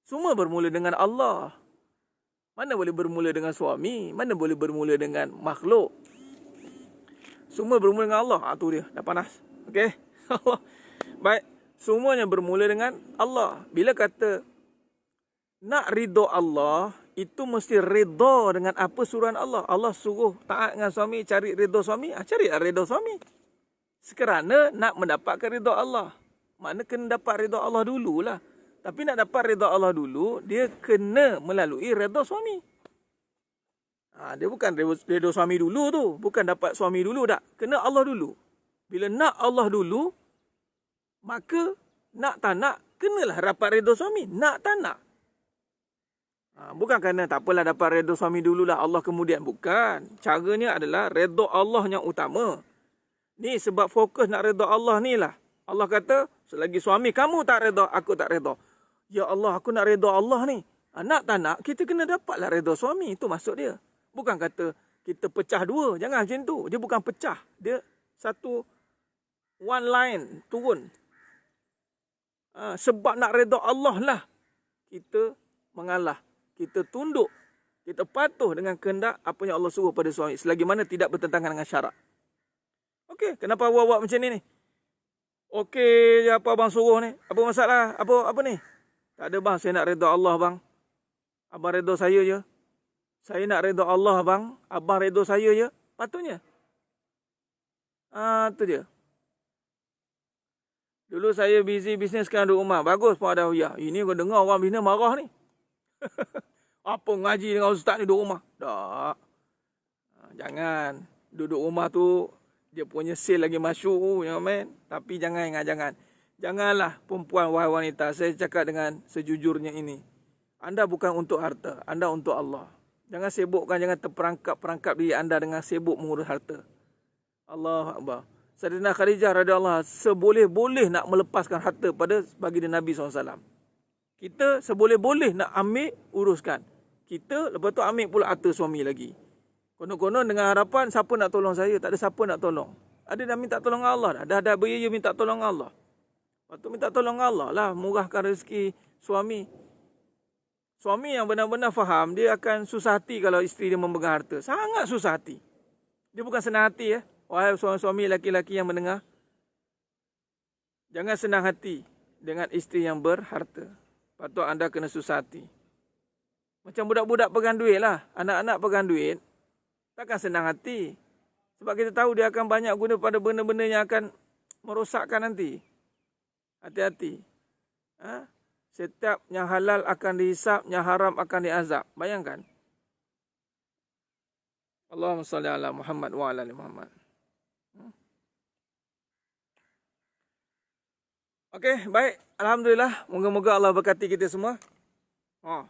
Semua bermula dengan Allah. Mana boleh bermula dengan suami? Mana boleh bermula dengan makhluk? Semua bermula dengan Allah. Tu dia, dah panas. Okey. Baik, semuanya bermula dengan Allah. Bila kata nak ridha Allah, itu mesti ridha dengan apa suruhan Allah. Allah suruh taat dengan suami, cari ridha suami, carilah ridha suami. Sekerana nak mendapatkan ridha Allah. Makna kena dapat ridha Allah dululah. Tapi nak dapat ridha Allah dulu, dia kena melalui ridha suami. Dia bukan redha suami dulu tu. Bukan dapat suami dulu tak. Kena Allah dulu. Bila nak Allah dulu, maka nak tak nak, kenalah dapat redha suami. Nak tak nak. Bukan kerana tak apalah dapat redha suami dululah Allah kemudian. Bukan. Caranya adalah redha Allah yang utama. Ni sebab fokus nak redha Allah ni lah. Allah kata, selagi suami kamu tak redha, aku tak redha. Ya Allah, aku nak redha Allah ni. Nak tak nak, kita kena dapatlah redha suami. Itu maksud dia. Bukan kata kita pecah dua. Jangan macam tu. Dia bukan pecah. Dia satu one line turun. Sebab nak redha Allah lah, kita mengalah. Kita tunduk. Kita patuh dengan kehendak apa yang Allah suruh pada suami. Selagi mana tidak bertentangan dengan syarak. Okey, kenapa awak buat macam ni? Okey je apa abang suruh ni. Apa masalah? Apa ni? Tak ada bang, saya nak redha Allah bang. Abang redha saya je. Saya nak redha Allah bang. Abang redha saya je. Patutnya. Tu je. Dulu saya busy bisnes, sekarang duduk rumah. Bagus Pak Dahuyah. Ini kau dengar orang bisnes marah ni. Apa ngaji dengan ustaz ni duduk rumah? Tak. Jangan. Duduk rumah tu, dia punya sale lagi masuk. Ya, man. Tapi jangan. Janganlah perempuan, wahai wanita. Saya cakap dengan sejujurnya ini. Anda bukan untuk harta. Anda untuk Allah. Jangan sibukkan, jangan terperangkap diri anda dengan sibuk mengurus harta. Allah Akbar. Sayyidina Khadijah radhiyallahu anha seboleh-boleh nak melepaskan harta pada baginda Nabi SAW. Kita seboleh-boleh nak ambil, uruskan. Kita lepas tu ambil pula harta suami lagi. Konon-konon dengan harapan, siapa nak tolong saya? Tak ada siapa nak tolong. Ada dah minta tolong Allah dah. Dah beria minta tolong Allah. Lepas tu minta tolong Allah lah, murahkan rezeki suami. Suami yang benar-benar faham, dia akan susah hati kalau isteri dia memegang harta. Sangat susah hati. Dia bukan senang hati. Wahai suami laki-laki yang mendengar, jangan senang hati dengan isteri yang berharta. Patut anda kena susah hati. Macam budak-budak pegang duit lah. Anak-anak pegang duit, takkan senang hati. Sebab kita tahu dia akan banyak guna pada benda-benda yang akan merosakkan nanti. Hati-hati. Setiap yang halal akan dihisap, yang haram akan diazab. Bayangkan. Allahumma salli ala Muhammad wa ala ali Muhammad. Okey, baik. Alhamdulillah. Moga-moga Allah berkati kita semua.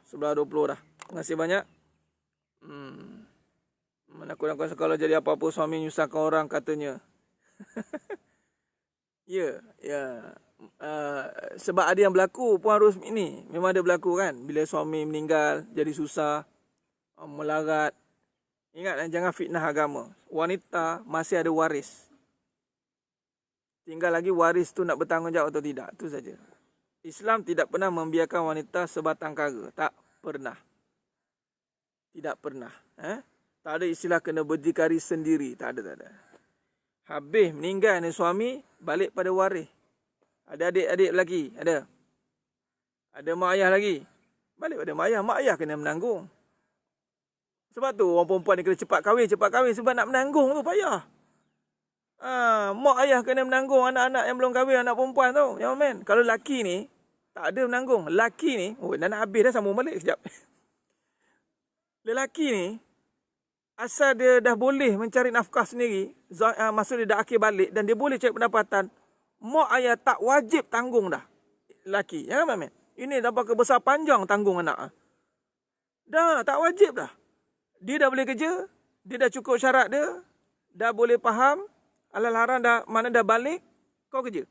Sebelah 20 dah. Terima kasih banyak. Menakut-nakut kalau jadi apa-apa suami nyusahkan orang katanya. Ya. Sebab ada yang berlaku pun harus ini. Memang ada berlaku kan. Bila suami meninggal, jadi susah. Melarat. Ingat, jangan fitnah agama. Wanita masih ada waris. Tinggal lagi waris tu nak bertanggungjawab atau tidak. Itu saja. Islam tidak pernah membiarkan wanita sebatang kara. Tak pernah. Tidak pernah. Tak ada istilah kena berdikari sendiri. Tak ada. Habis meninggal ni suami, balik pada waris. Ada adik-adik lagi. Ada mak ayah lagi. Balik pada mak ayah. Mak ayah kena menanggung. Sebab tu orang perempuan ni kena cepat kahwin. Sebab nak menanggung tu payah. Mak ayah kena menanggung anak-anak yang belum kahwin, anak perempuan tu. Ya, men. Kalau laki ni, tak ada menanggung. Laki ni, dah nak habis dah, sambung balik sekejap. Lelaki ni, asal dia dah boleh mencari nafkah sendiri, maksud dia dah akhir balik dan dia boleh cari pendapatan, mak ayah tak wajib tanggung dah. Lelaki. Ya, men. Ini dah pakai besar panjang tanggung anak. Dah, tak wajib dah. Dia dah boleh kerja, dia dah cukup syarat dia, dah boleh faham, halal haram dah, mana dah balik, kau kerja.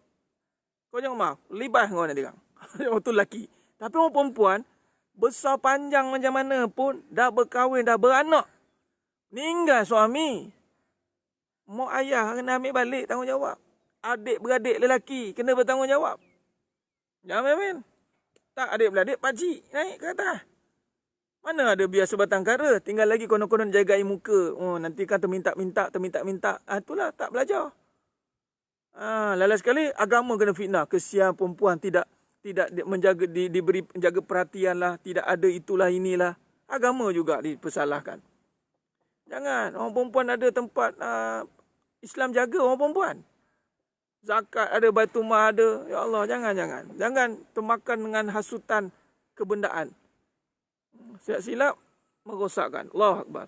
Kau jangan maaf, libas kau nak dengar. Orang tu lelaki. Tapi orang perempuan, besar panjang macam mana pun, dah berkahwin, dah beranak. Meninggal suami. Mak ayah kena ambil balik tanggungjawab. Adik-beradik lelaki kena bertanggungjawab. Jangan main. Tak, adik-beradik pakcik naik ke atas. Mana ada biasa batang kara. Tinggal lagi konon-konon jagai muka. Nanti kan terminta-minta. Itulah tak belajar. Lala sekali agama kena fitnah. Kesian perempuan tidak menjaga diberi menjaga perhatian lah. Tidak ada itulah inilah. Agama juga dipersalahkan. Jangan. Orang perempuan ada tempat. Islam jaga orang perempuan. Zakat ada, baitul mal ada. Ya Allah, jangan. Jangan termakan dengan hasutan kebendaan. Silap-silap merosakkan. Allahu Akbar.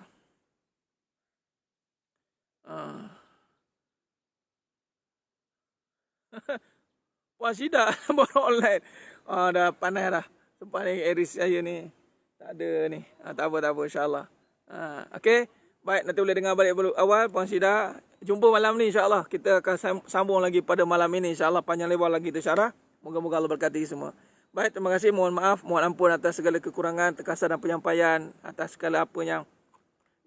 Puan Syida baru online. Dah panas dah. Sempat ni Aries saya ni. Tak ada ni. Tak apa insyaAllah. Okey. Baik, nanti boleh dengar balik awal Puan Syida. Jumpa malam ni insyaAllah. Kita akan sambung lagi pada malam ini insyaAllah. Panjang lebar lagi kita syarah. Moga-moga Allah berkati semua. Baik, terima kasih. Mohon maaf, mohon ampun atas segala kekurangan, terkasar dan penyampaian, atas segala apa yang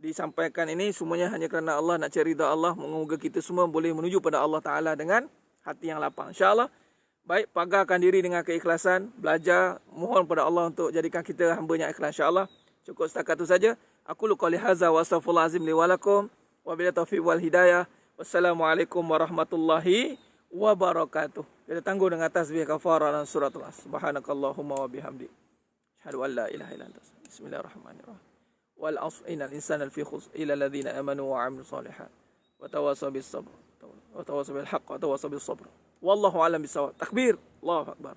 disampaikan ini. Semuanya hanya kerana Allah, nak cari ridha Allah. Moga kita semua boleh menuju pada Allah Ta'ala dengan hati yang lapang. InsyaAllah. Baik, pagarkan diri dengan keikhlasan. Belajar, mohon pada Allah untuk jadikan kita hamba yang ikhlas. InsyaAllah. Cukup setakat itu saja. Aku luqali haza wa astaghfirullahalazim li walakum. Wabillahi taufiq wal hidayah. Wassalamualaikum warahmatullahi wabarakatuh. Kita tangguh dengan tasbih kafarah dan suratul As. Subhanakallahumma wa bihamdi. Asyhadu an la ilaha illa anta. Bismillahirrahmanirrahim. Wal 'asr innal insana lafi khusr illa alladhina amanu wa 'amilus shalihat wa tawassaw bis sabr wa tawassaw bil haqq wa tawassaw bis sabr. Wallahu a'lam bissawab. Takbir. Allahu akbar.